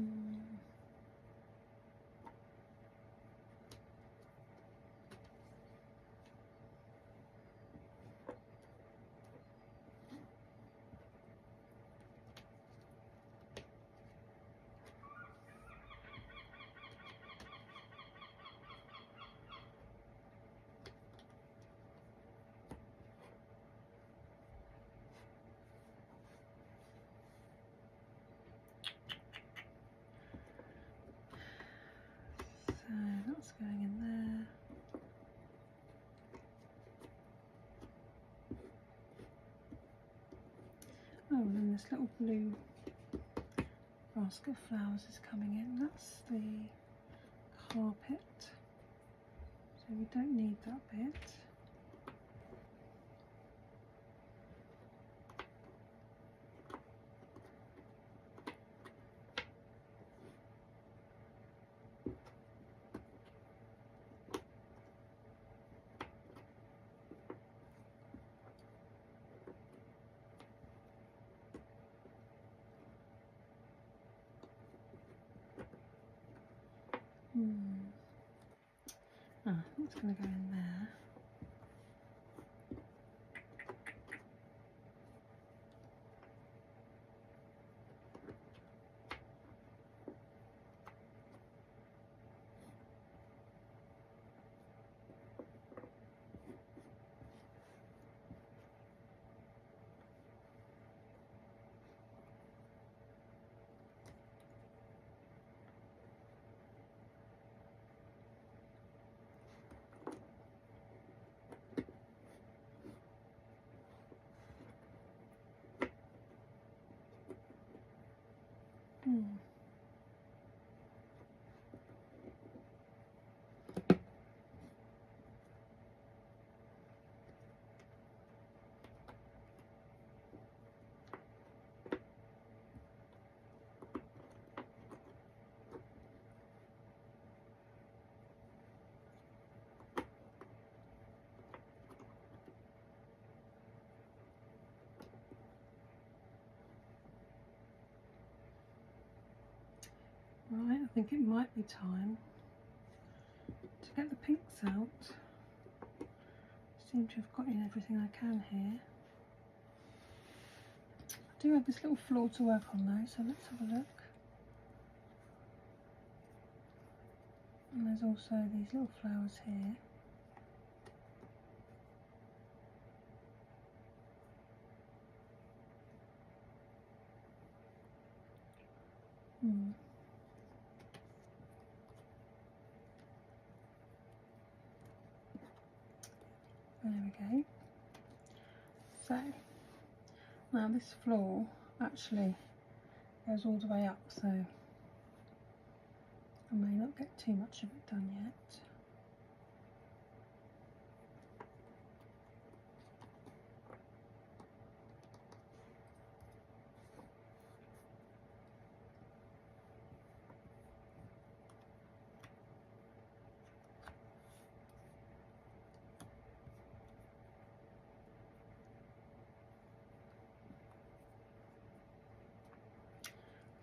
that's going in there. Oh, and then this little blue basket of flowers is coming in. That's the carpet, so we don't need that bit. That's going to go in there. Right, I think it might be time to get the pinks out. I seem to have got in everything I can here. I do have this little floor to work on though, so let's have a look. And there's also these little flowers here. There we go. So, now this floor actually goes all the way up, so I may not get too much of it done yet.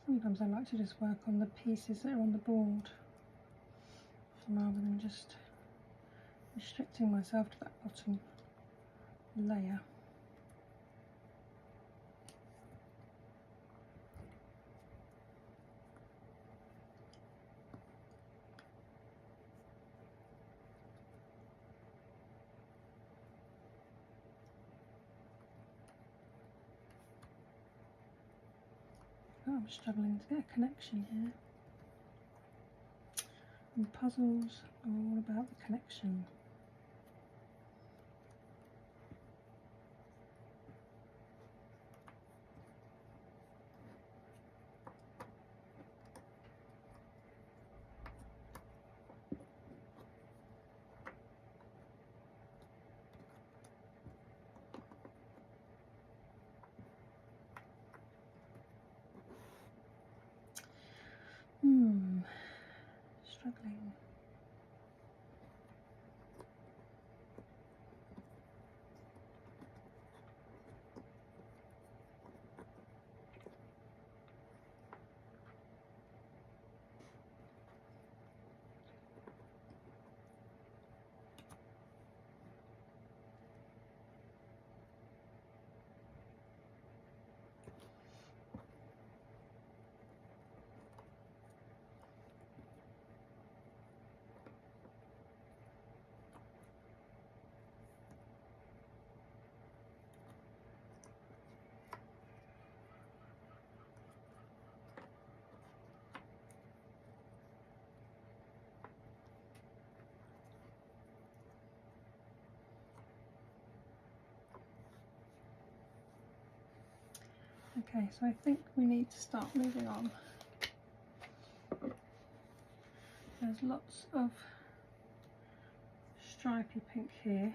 Sometimes I like to just work on the pieces that are on the board rather than just restricting myself to that bottom layer. Oh, I'm struggling to get a connection here. And puzzles are all about the connection. Struggling. Okay, so I think we need to start moving on. There's lots of stripy pink here.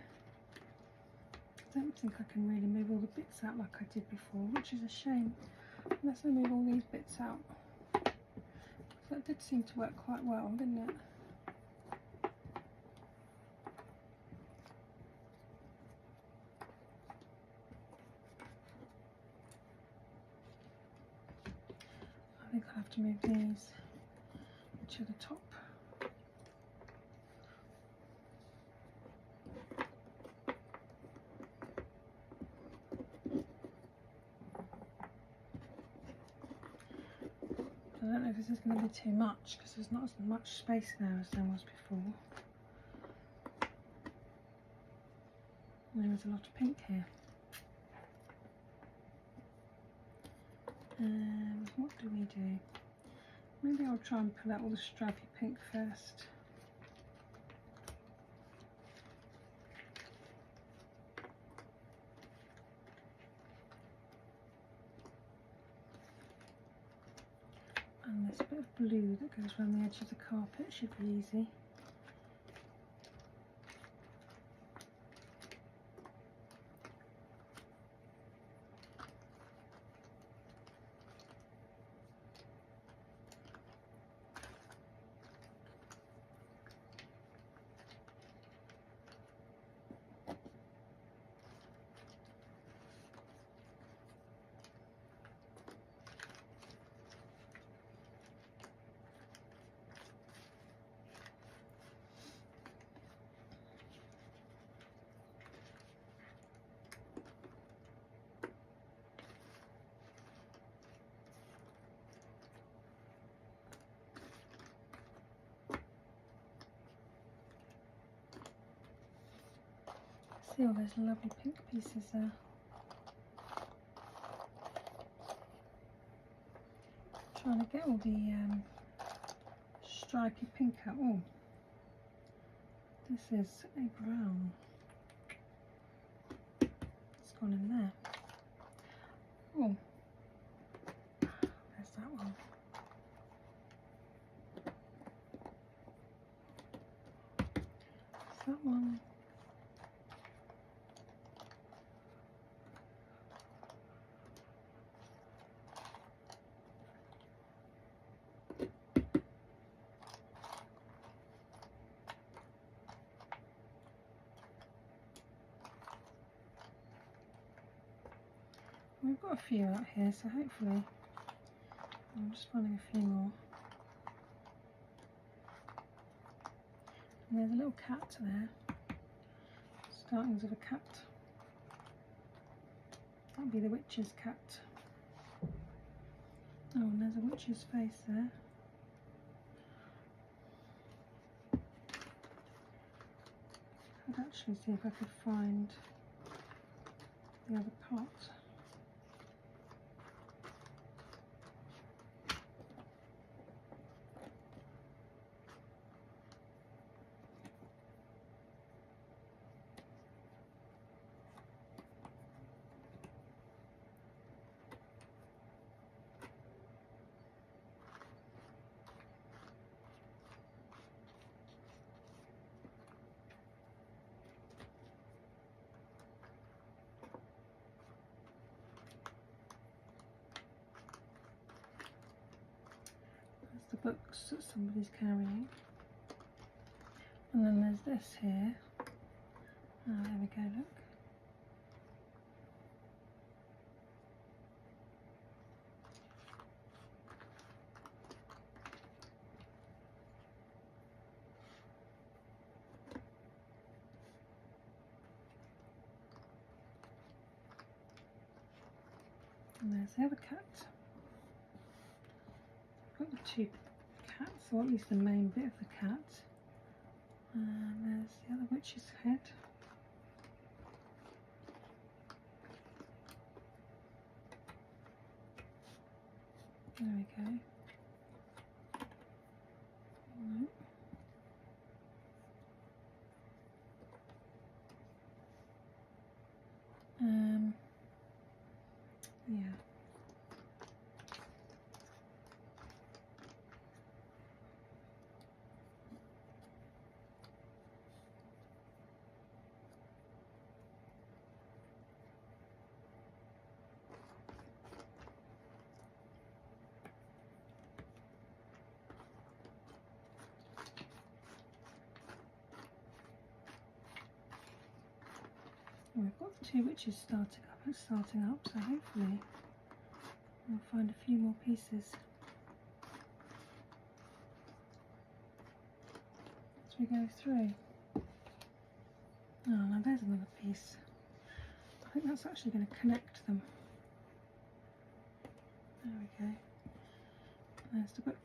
I don't think I can really move all the bits out like I did before, which is a shame, unless I move all these bits out. So that did seem to work quite well, didn't it? I think I'll have to move these to the top. I don't know if this is going to be too much because there's not as much space there as there was before. There is a lot of pink here. What do we do? Maybe I'll try and pull out all the stripy pink first. And this bit of blue that goes around the edge of the carpet should be easy. See all those lovely pink pieces there. Trying to get all the stripy pink out. Oh, this is a brown. It's gone in there. Oh, there's that one. There's that one. We've got a few out here, so hopefully I'm just finding a few more. And there's a little cat there. Startings of a cat. That'll be the witch's cat. Oh, and there's a witch's face there. I'd actually see if I could find the other part. The books that somebody's carrying, and then there's this here. Oh, there we go, look. And there's the other cat. I've got the two cats, or at least the main bit of the cat. And there's the other witch's head. There we go. Right. Yeah. we've got the 2 witches starting up, so hopefully we'll find a few more pieces as we go through. Oh, now there's another piece. I think that's actually going to connect them. There we go. There's the books.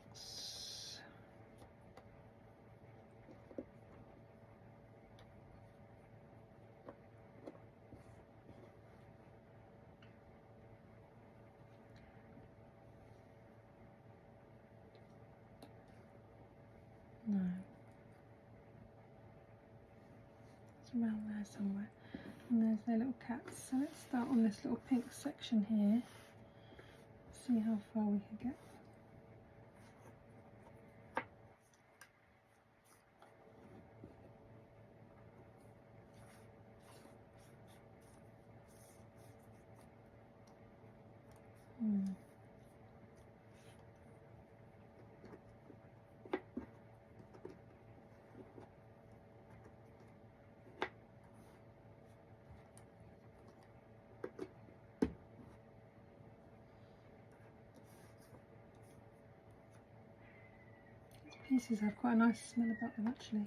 No. It's around there somewhere. And there's their little cats. So let's start on this little pink section here. See how far we can get. These pieces have quite a nice smell about them actually.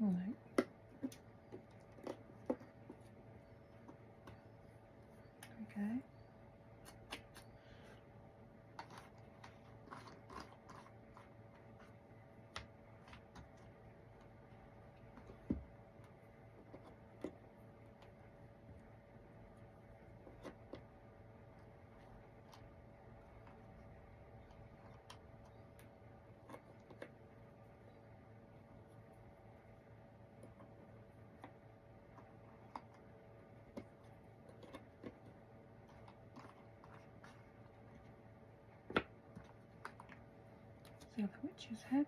Right. Okay. The other witch's head.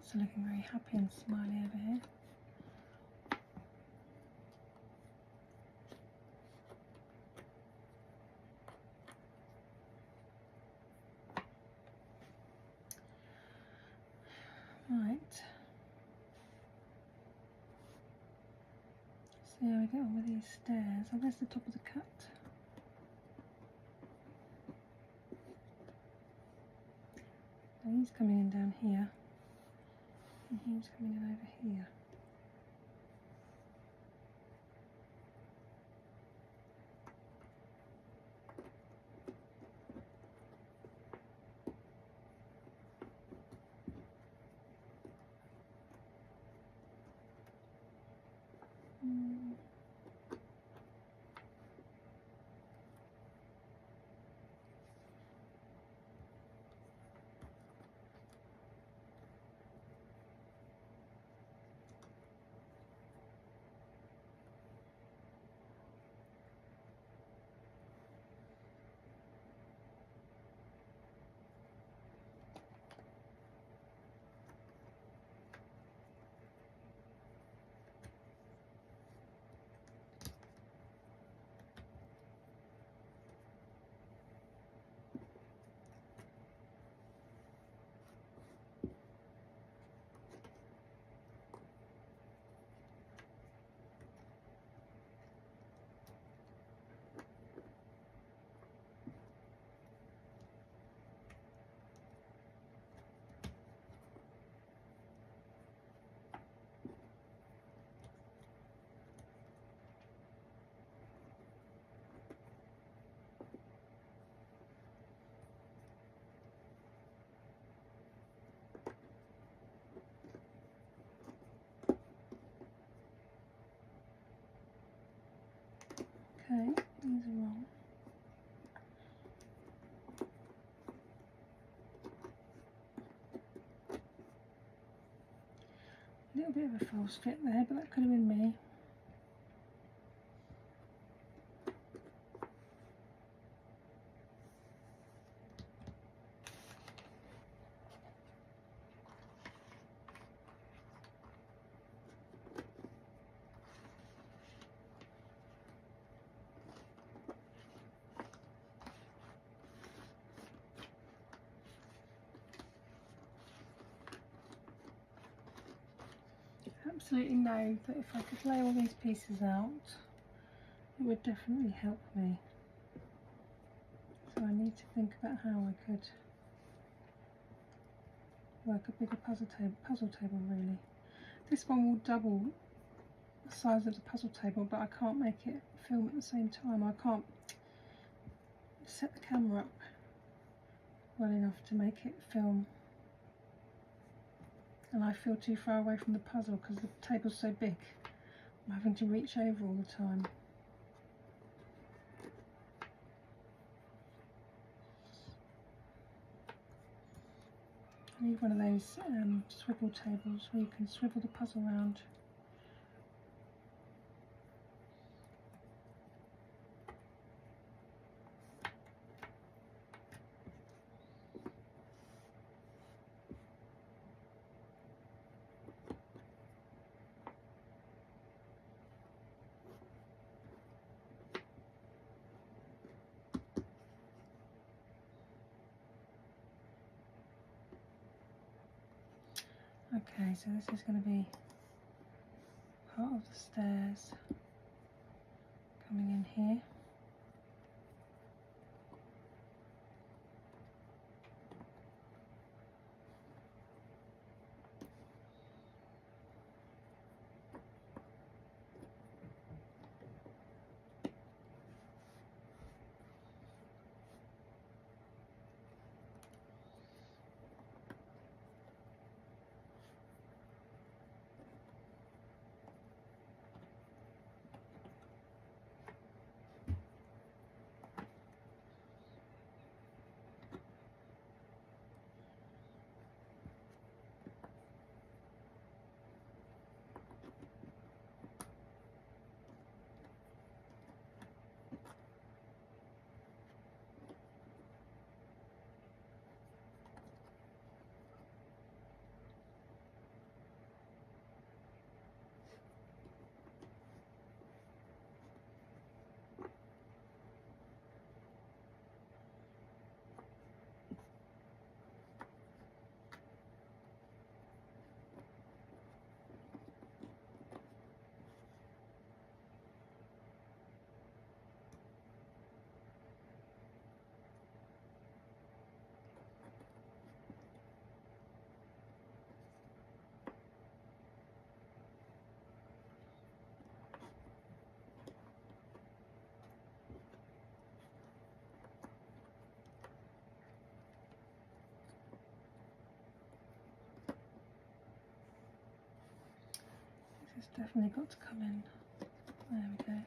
cats are looking very happy and smiley over here. Right. See how we get on with these stairs. Oh, there's the top of the cat. And he's coming in down here. And he's coming in over here. Okay, these are wrong. A little bit of a false fit there, but that could have been me. Absolutely know that if I could lay all these pieces out, it would definitely help me. So I need to think about how I could work a bigger puzzle table really. This one will double the size of the puzzle table, but I can't make it film at the same time. I can't set the camera up well enough to make it film, and I feel too far away from the puzzle because the table's so big. I'm having to reach over all the time. I need one of those swivel tables where you can swivel the puzzle around. Okay, so this is going to be part of the stairs coming in here. It's definitely got to come in. There we go.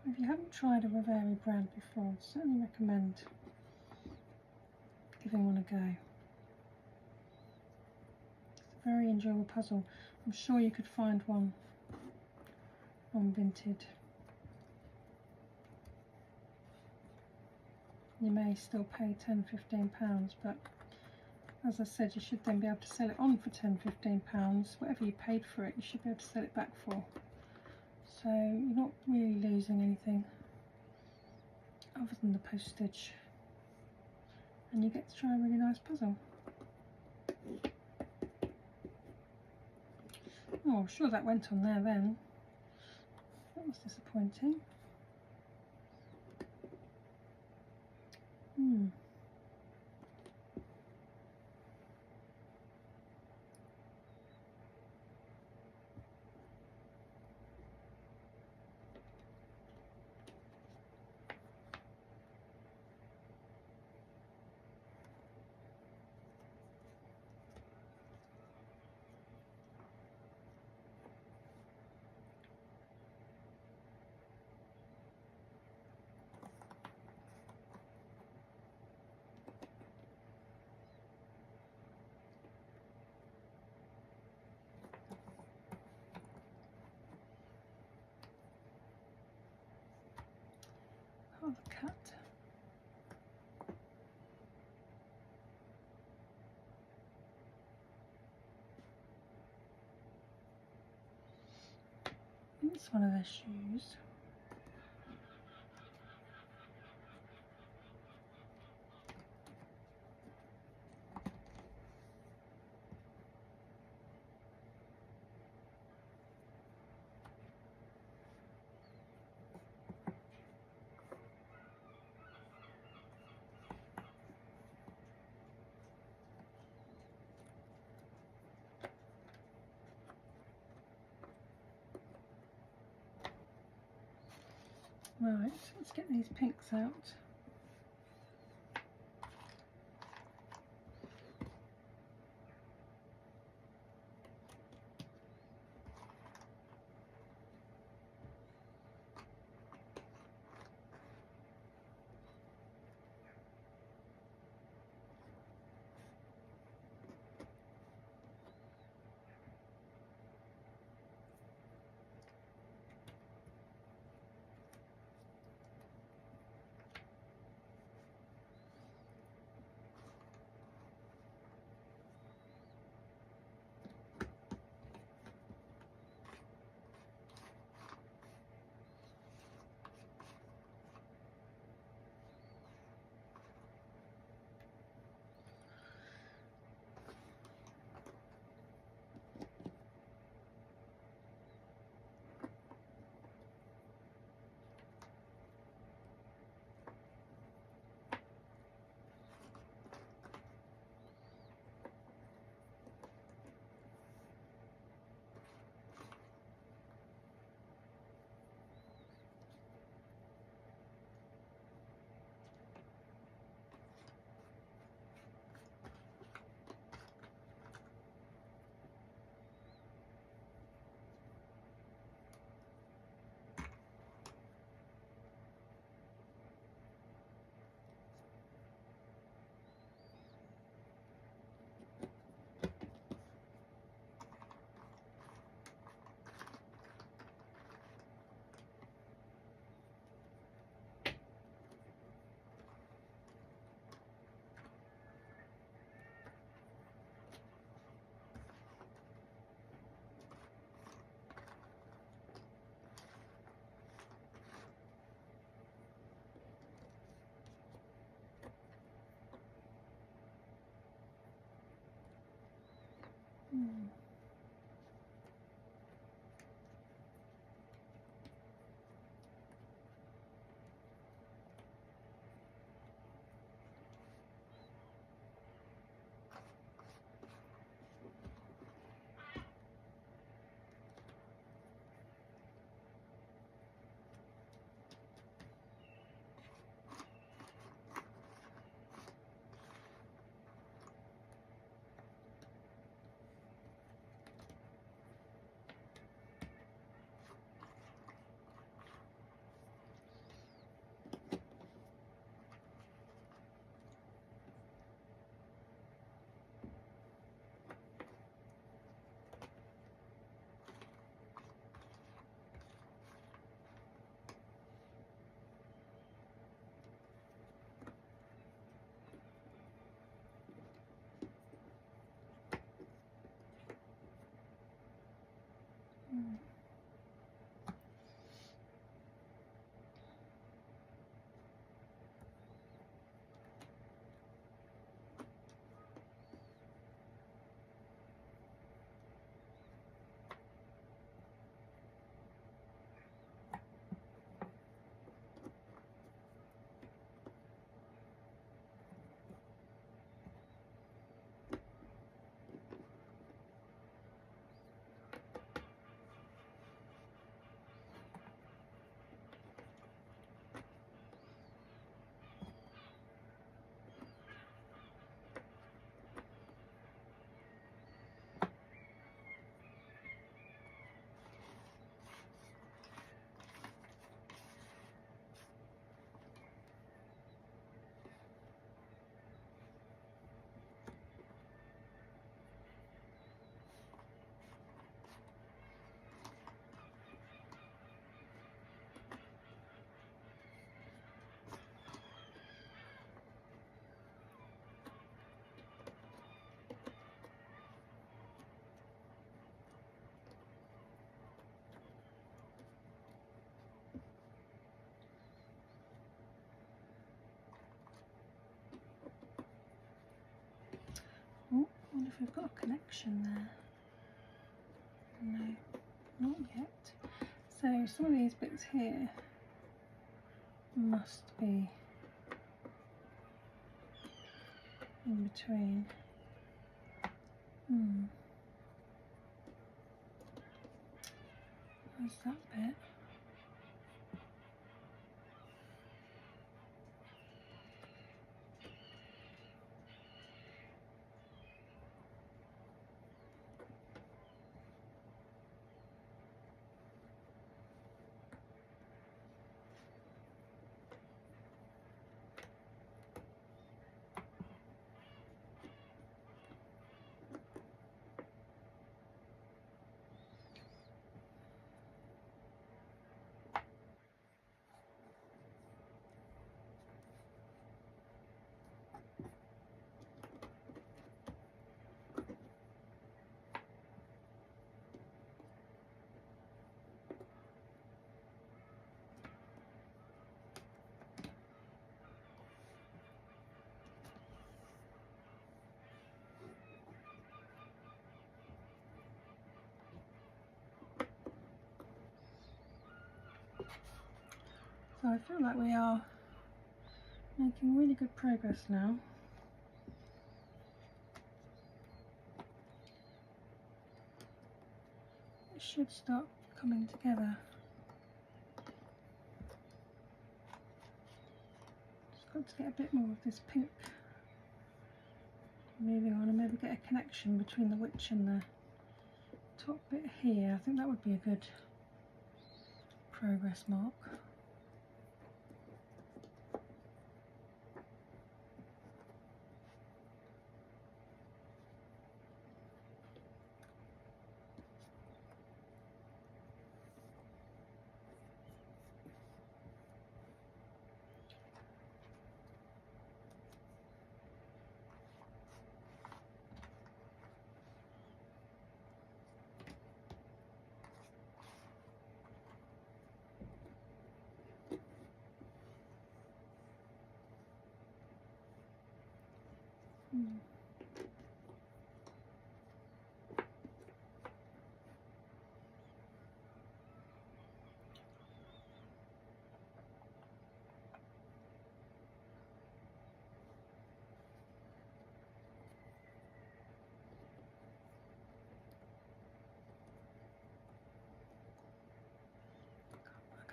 If you haven't tried a Reverie brand before, I'd certainly recommend giving one a go. It's a very enjoyable puzzle. I'm sure you could find one on Vinted. You may still pay £10–15, but as I said, you should then be able to sell it on for £10–15. Whatever you paid for it, you should be able to sell it back for. So you're not really losing anything other than the postage, and you get to try a really nice puzzle. Oh, I'm sure that went on there then. That was disappointing. Oh, the cat. It's one of their shoes. Right, let's get these pinks out. Oh, I wonder if we've got a connection there. No, not yet. So some of these bits here must be in between. Where's that bit? So I feel like we are making really good progress now. It should start coming together. Just got to get a bit more of this pink moving on and maybe get a connection between the witch and the top bit here. I think that would be a good progress mark.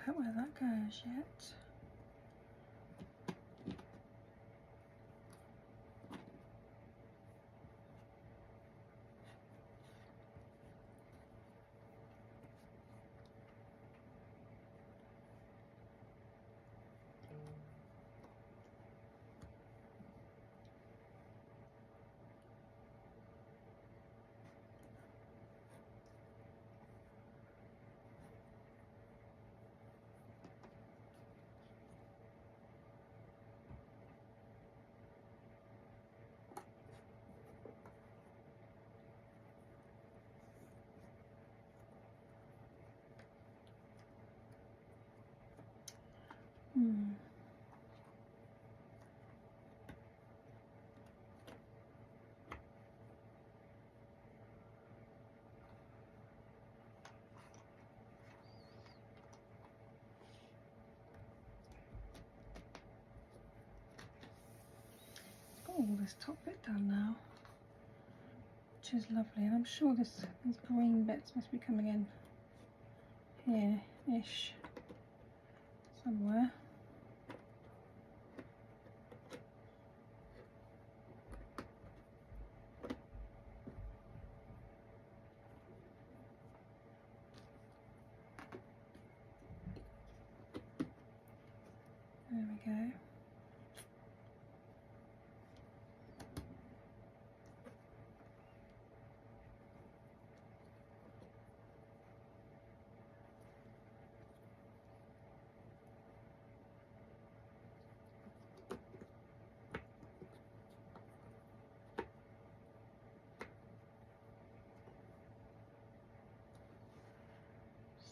Can't work out where that goes yet. Got all this top bit done now, which is lovely, and I'm sure these green bits must be coming in here-ish somewhere. There we go.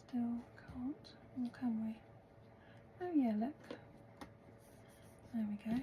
Still can't, or can we? Oh yeah, look. There we go.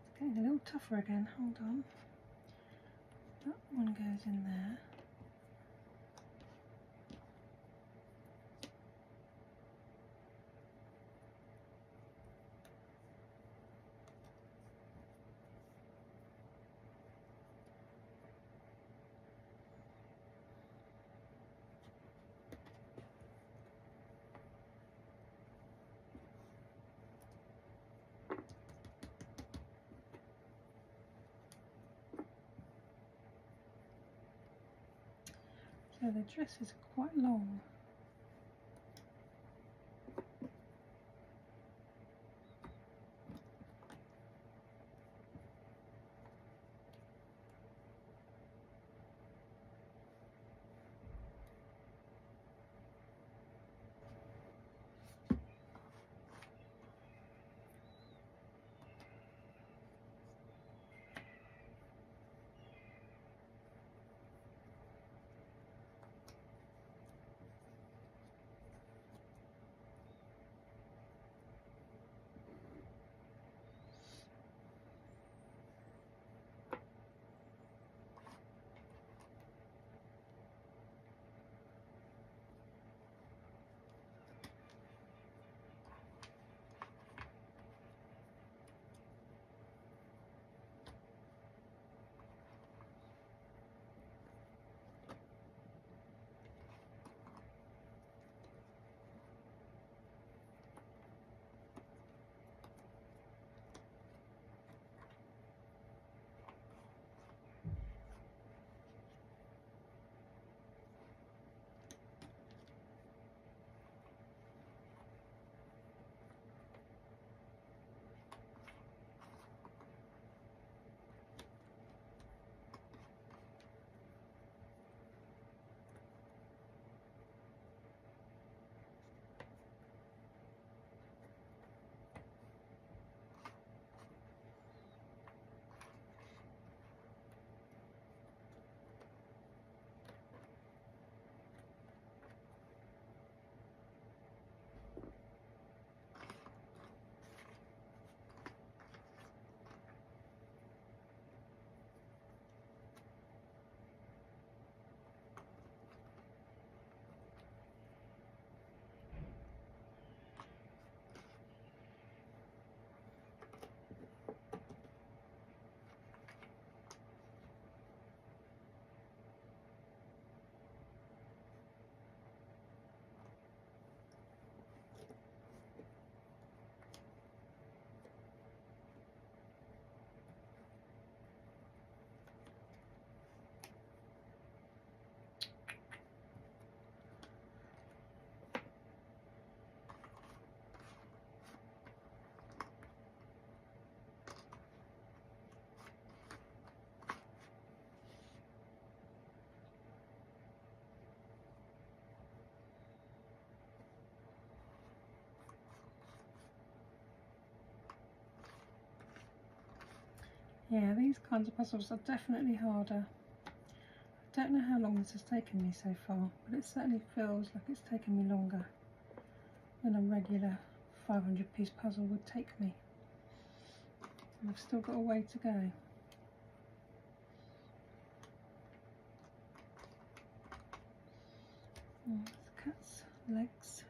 It's getting a little tougher again, hold on. That one goes in there. So the dress is quite long. Yeah, these kinds of puzzles are definitely harder. I don't know how long this has taken me so far, but it certainly feels like it's taken me longer than a regular 500-piece puzzle would take me. And I've still got a way to go. Oh, the cat's legs.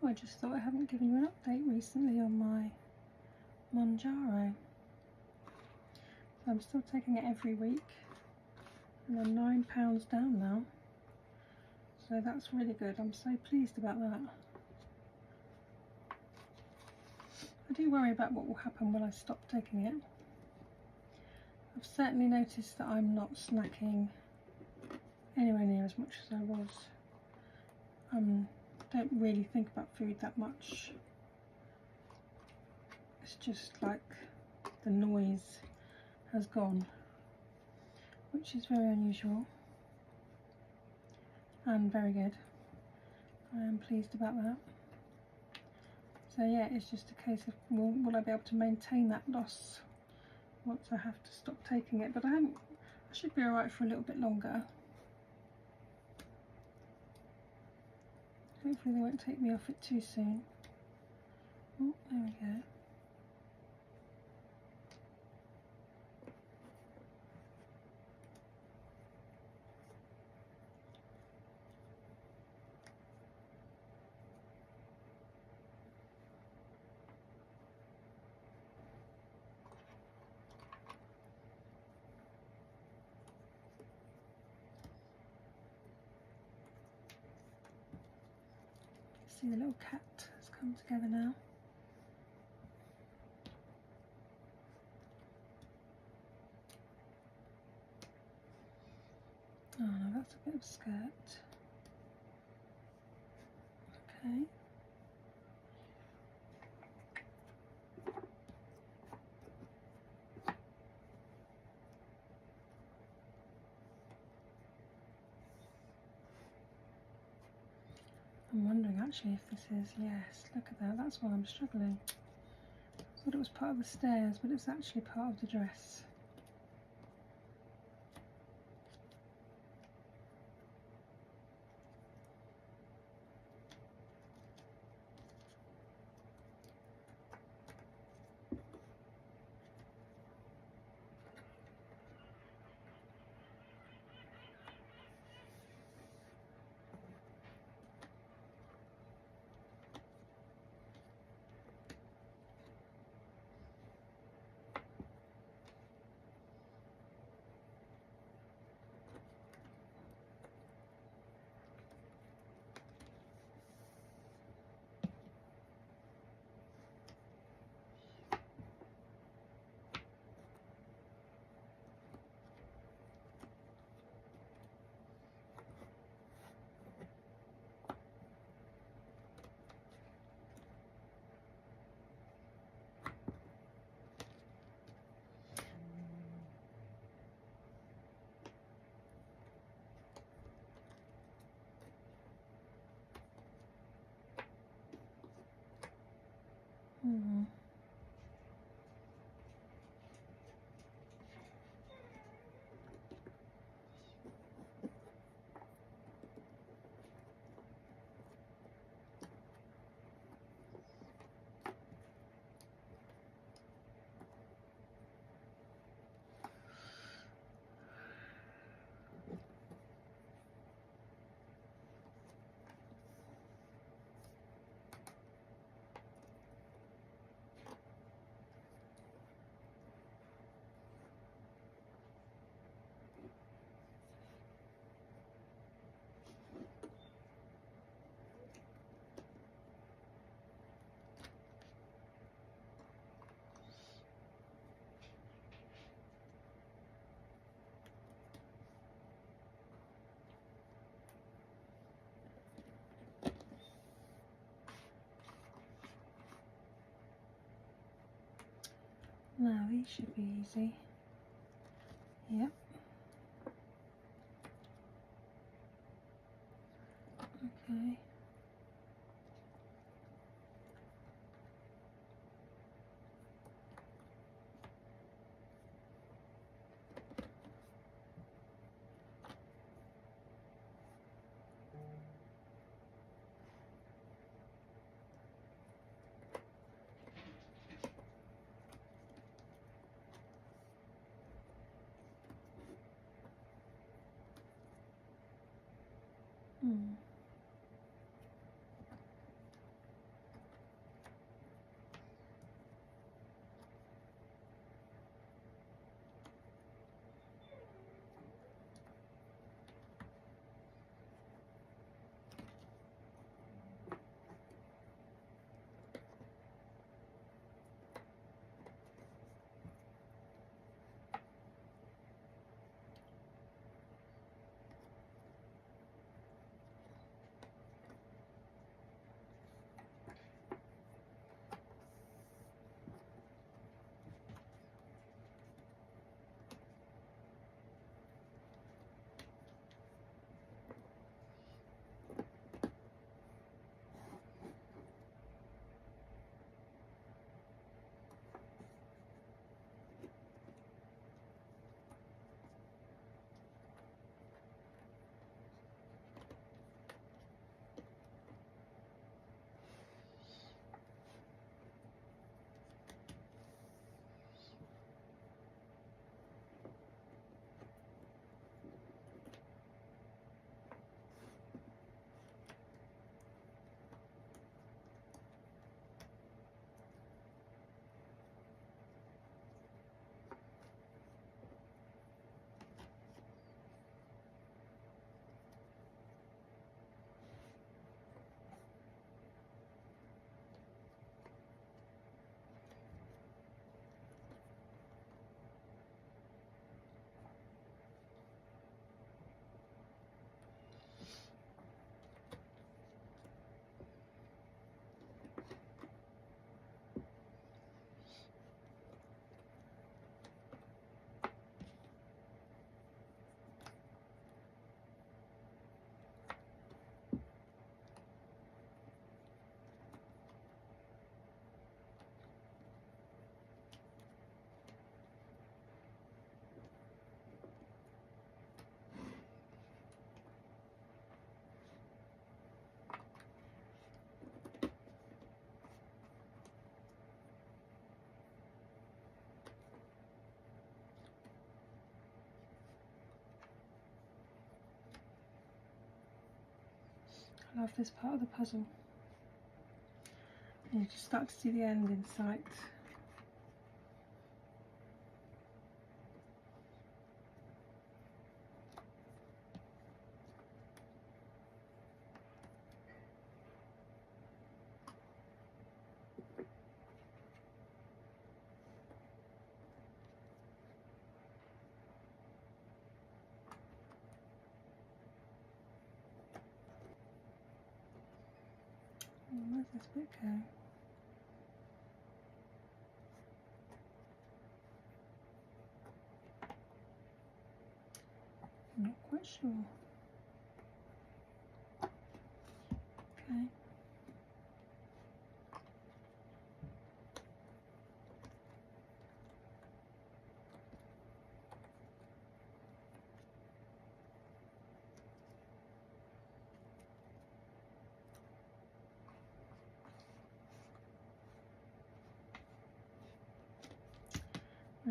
I just thought I haven't given you an update recently on my Monjaro. So I'm still taking it every week, and I'm £9 down now. So that's really good. I'm so pleased about that. I do worry about what will happen when I stop taking it. I've certainly noticed that I'm not snacking anywhere near as much as I was. Don't really think about food that much. It's just like the noise has gone, which is very unusual and very good. I am pleased about that. So yeah, it's just a case of will I be able to maintain that loss once I have to stop taking it. But I should be alright for a little bit longer. Hopefully they won't take me off it too soon. Oh, there we go. See, the little cat has come together now. Oh no, that's a bit of skirt. Okay. I'm wondering actually if this is, yes, look at that, that's why I'm struggling. I thought it was part of the stairs, but it's actually part of the dress. Now these should be easy. Yep. Okay. I love this part of the puzzle. You just start to see the end in sight. Where's this bit go? I'm not quite sure. Okay.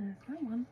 There's that one.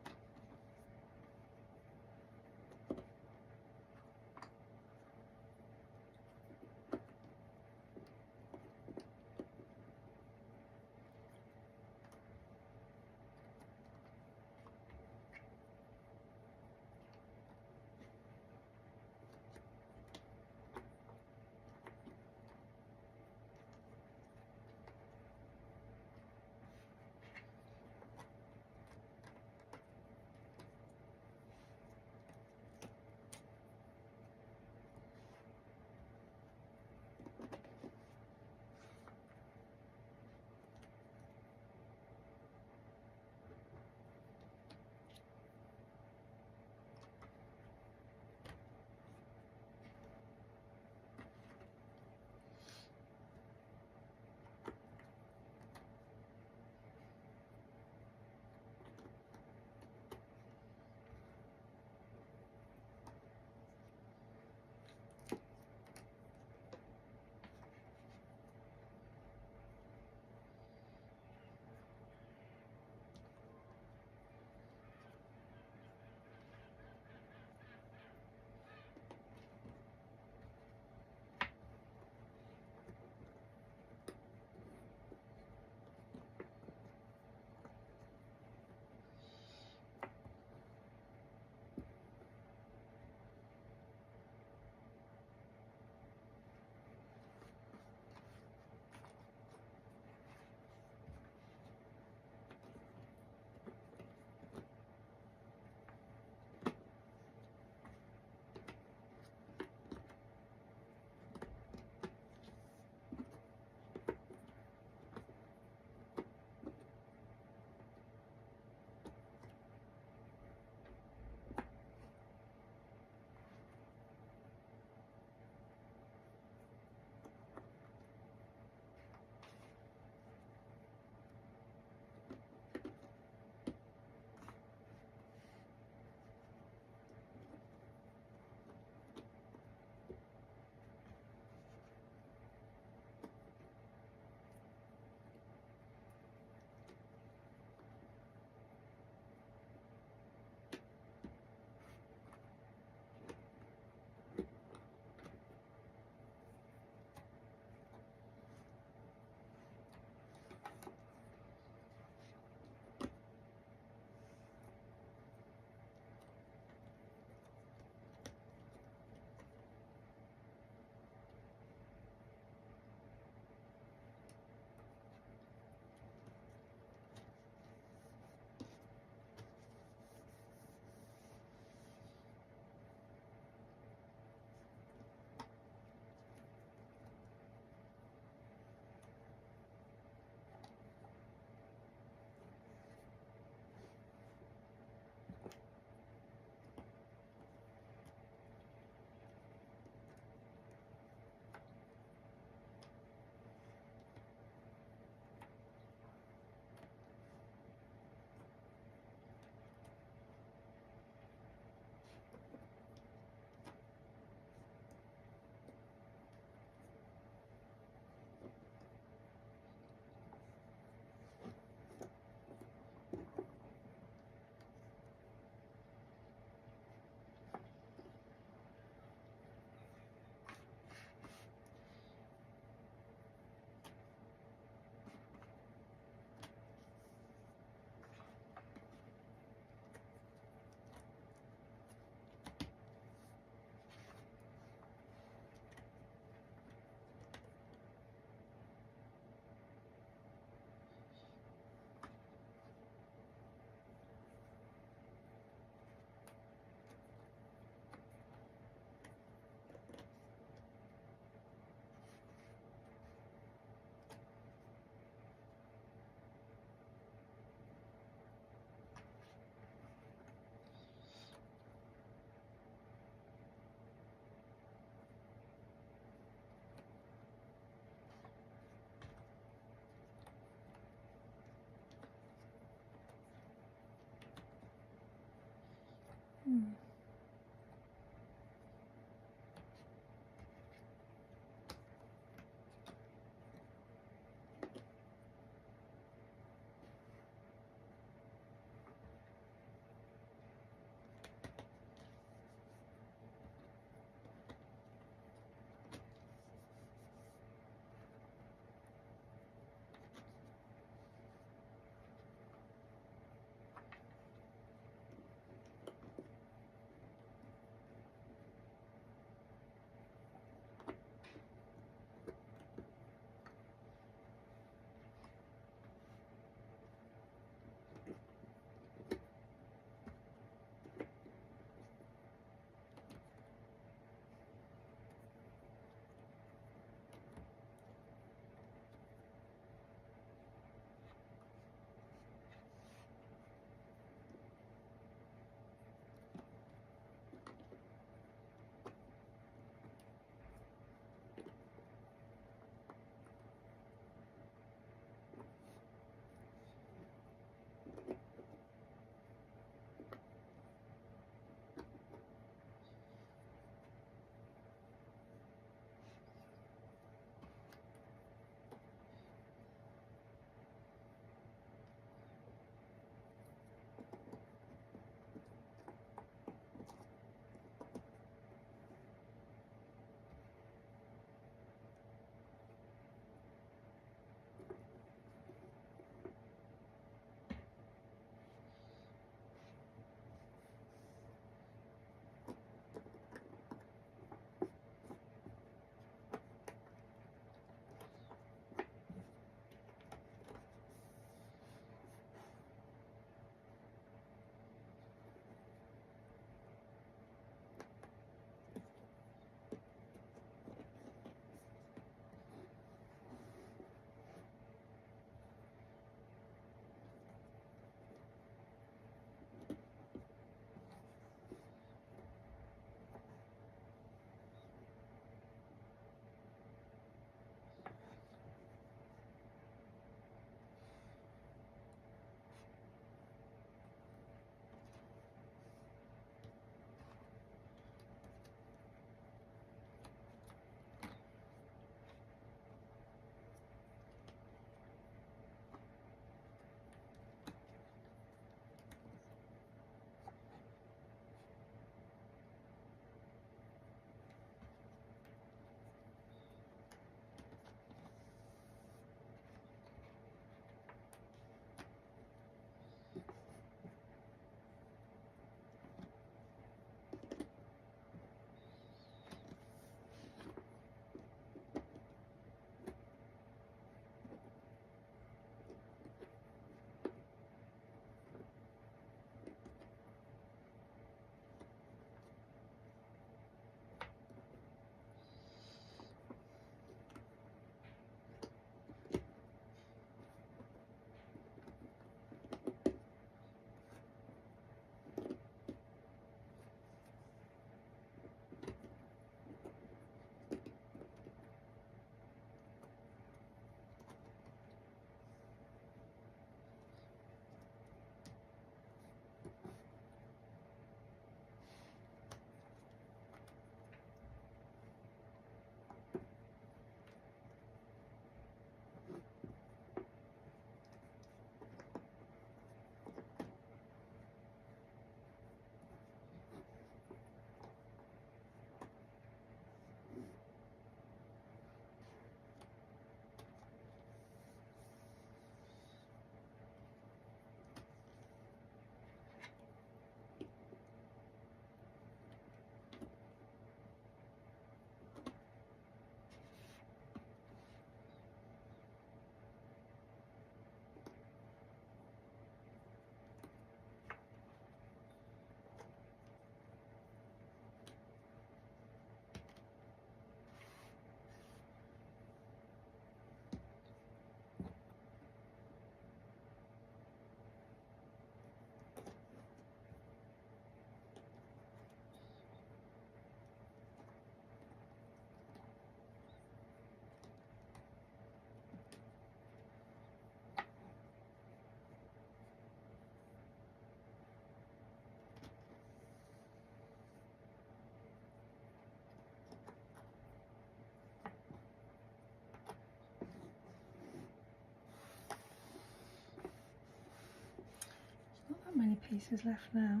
pieces left now.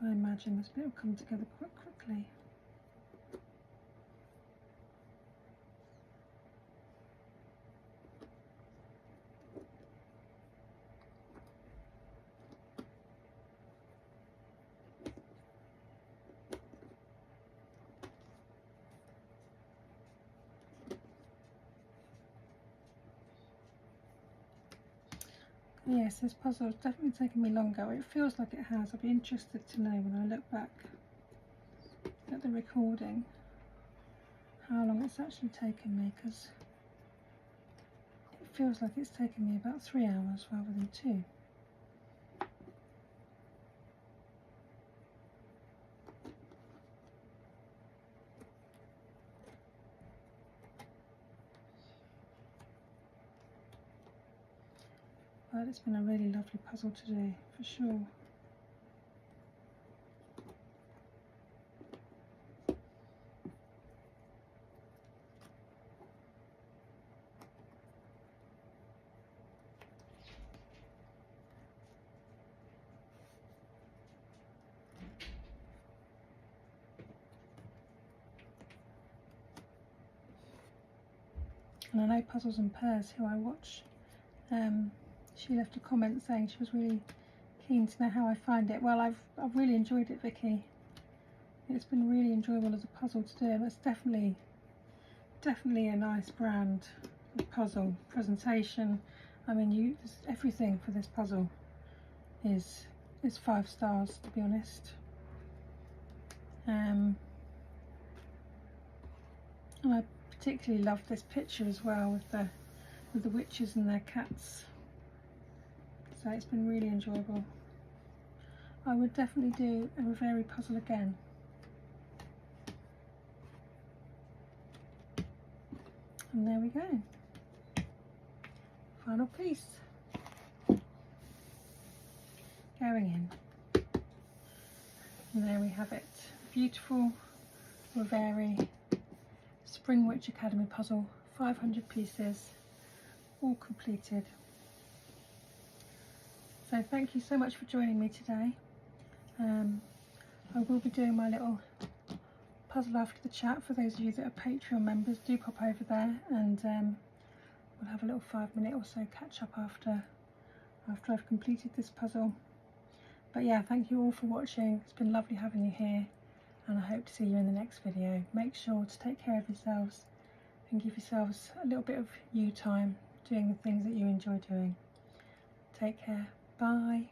I imagine this bit will come together quite quickly. Yes, this puzzle has definitely taken me longer. It feels like it has. I'll be interested to know when I look back at the recording how long it's actually taken me, because it feels like it's taken me about 3 hours rather than 2. But it's been a really lovely puzzle to do, for sure. And I know Puzzles and Pairs, who I watch, she left a comment saying she was really keen to know how I find it. Well, I've really enjoyed it, Vicky. It's been really enjoyable as a puzzle to do, and it's definitely a nice brand of puzzle presentation. I mean, everything for this puzzle is 5 stars, to be honest. And I particularly love this picture as well with the witches and their cats. So it's been really enjoyable. I would definitely do a Reverie puzzle again. And there we go. Final piece. Going in. And there we have it. Beautiful Reverie Spring Witch Academy puzzle. 500 pieces, all completed. So thank you so much for joining me today. I will be doing my little puzzle after the chat. For those of you that are Patreon members, do pop over there, and we'll have a little 5-minute or so catch up after I've completed this puzzle. But yeah, thank you all for watching. It's been lovely having you here, and I hope to see you in the next video. Make sure to take care of yourselves and give yourselves a little bit of you time doing the things that you enjoy doing. Take care. Bye.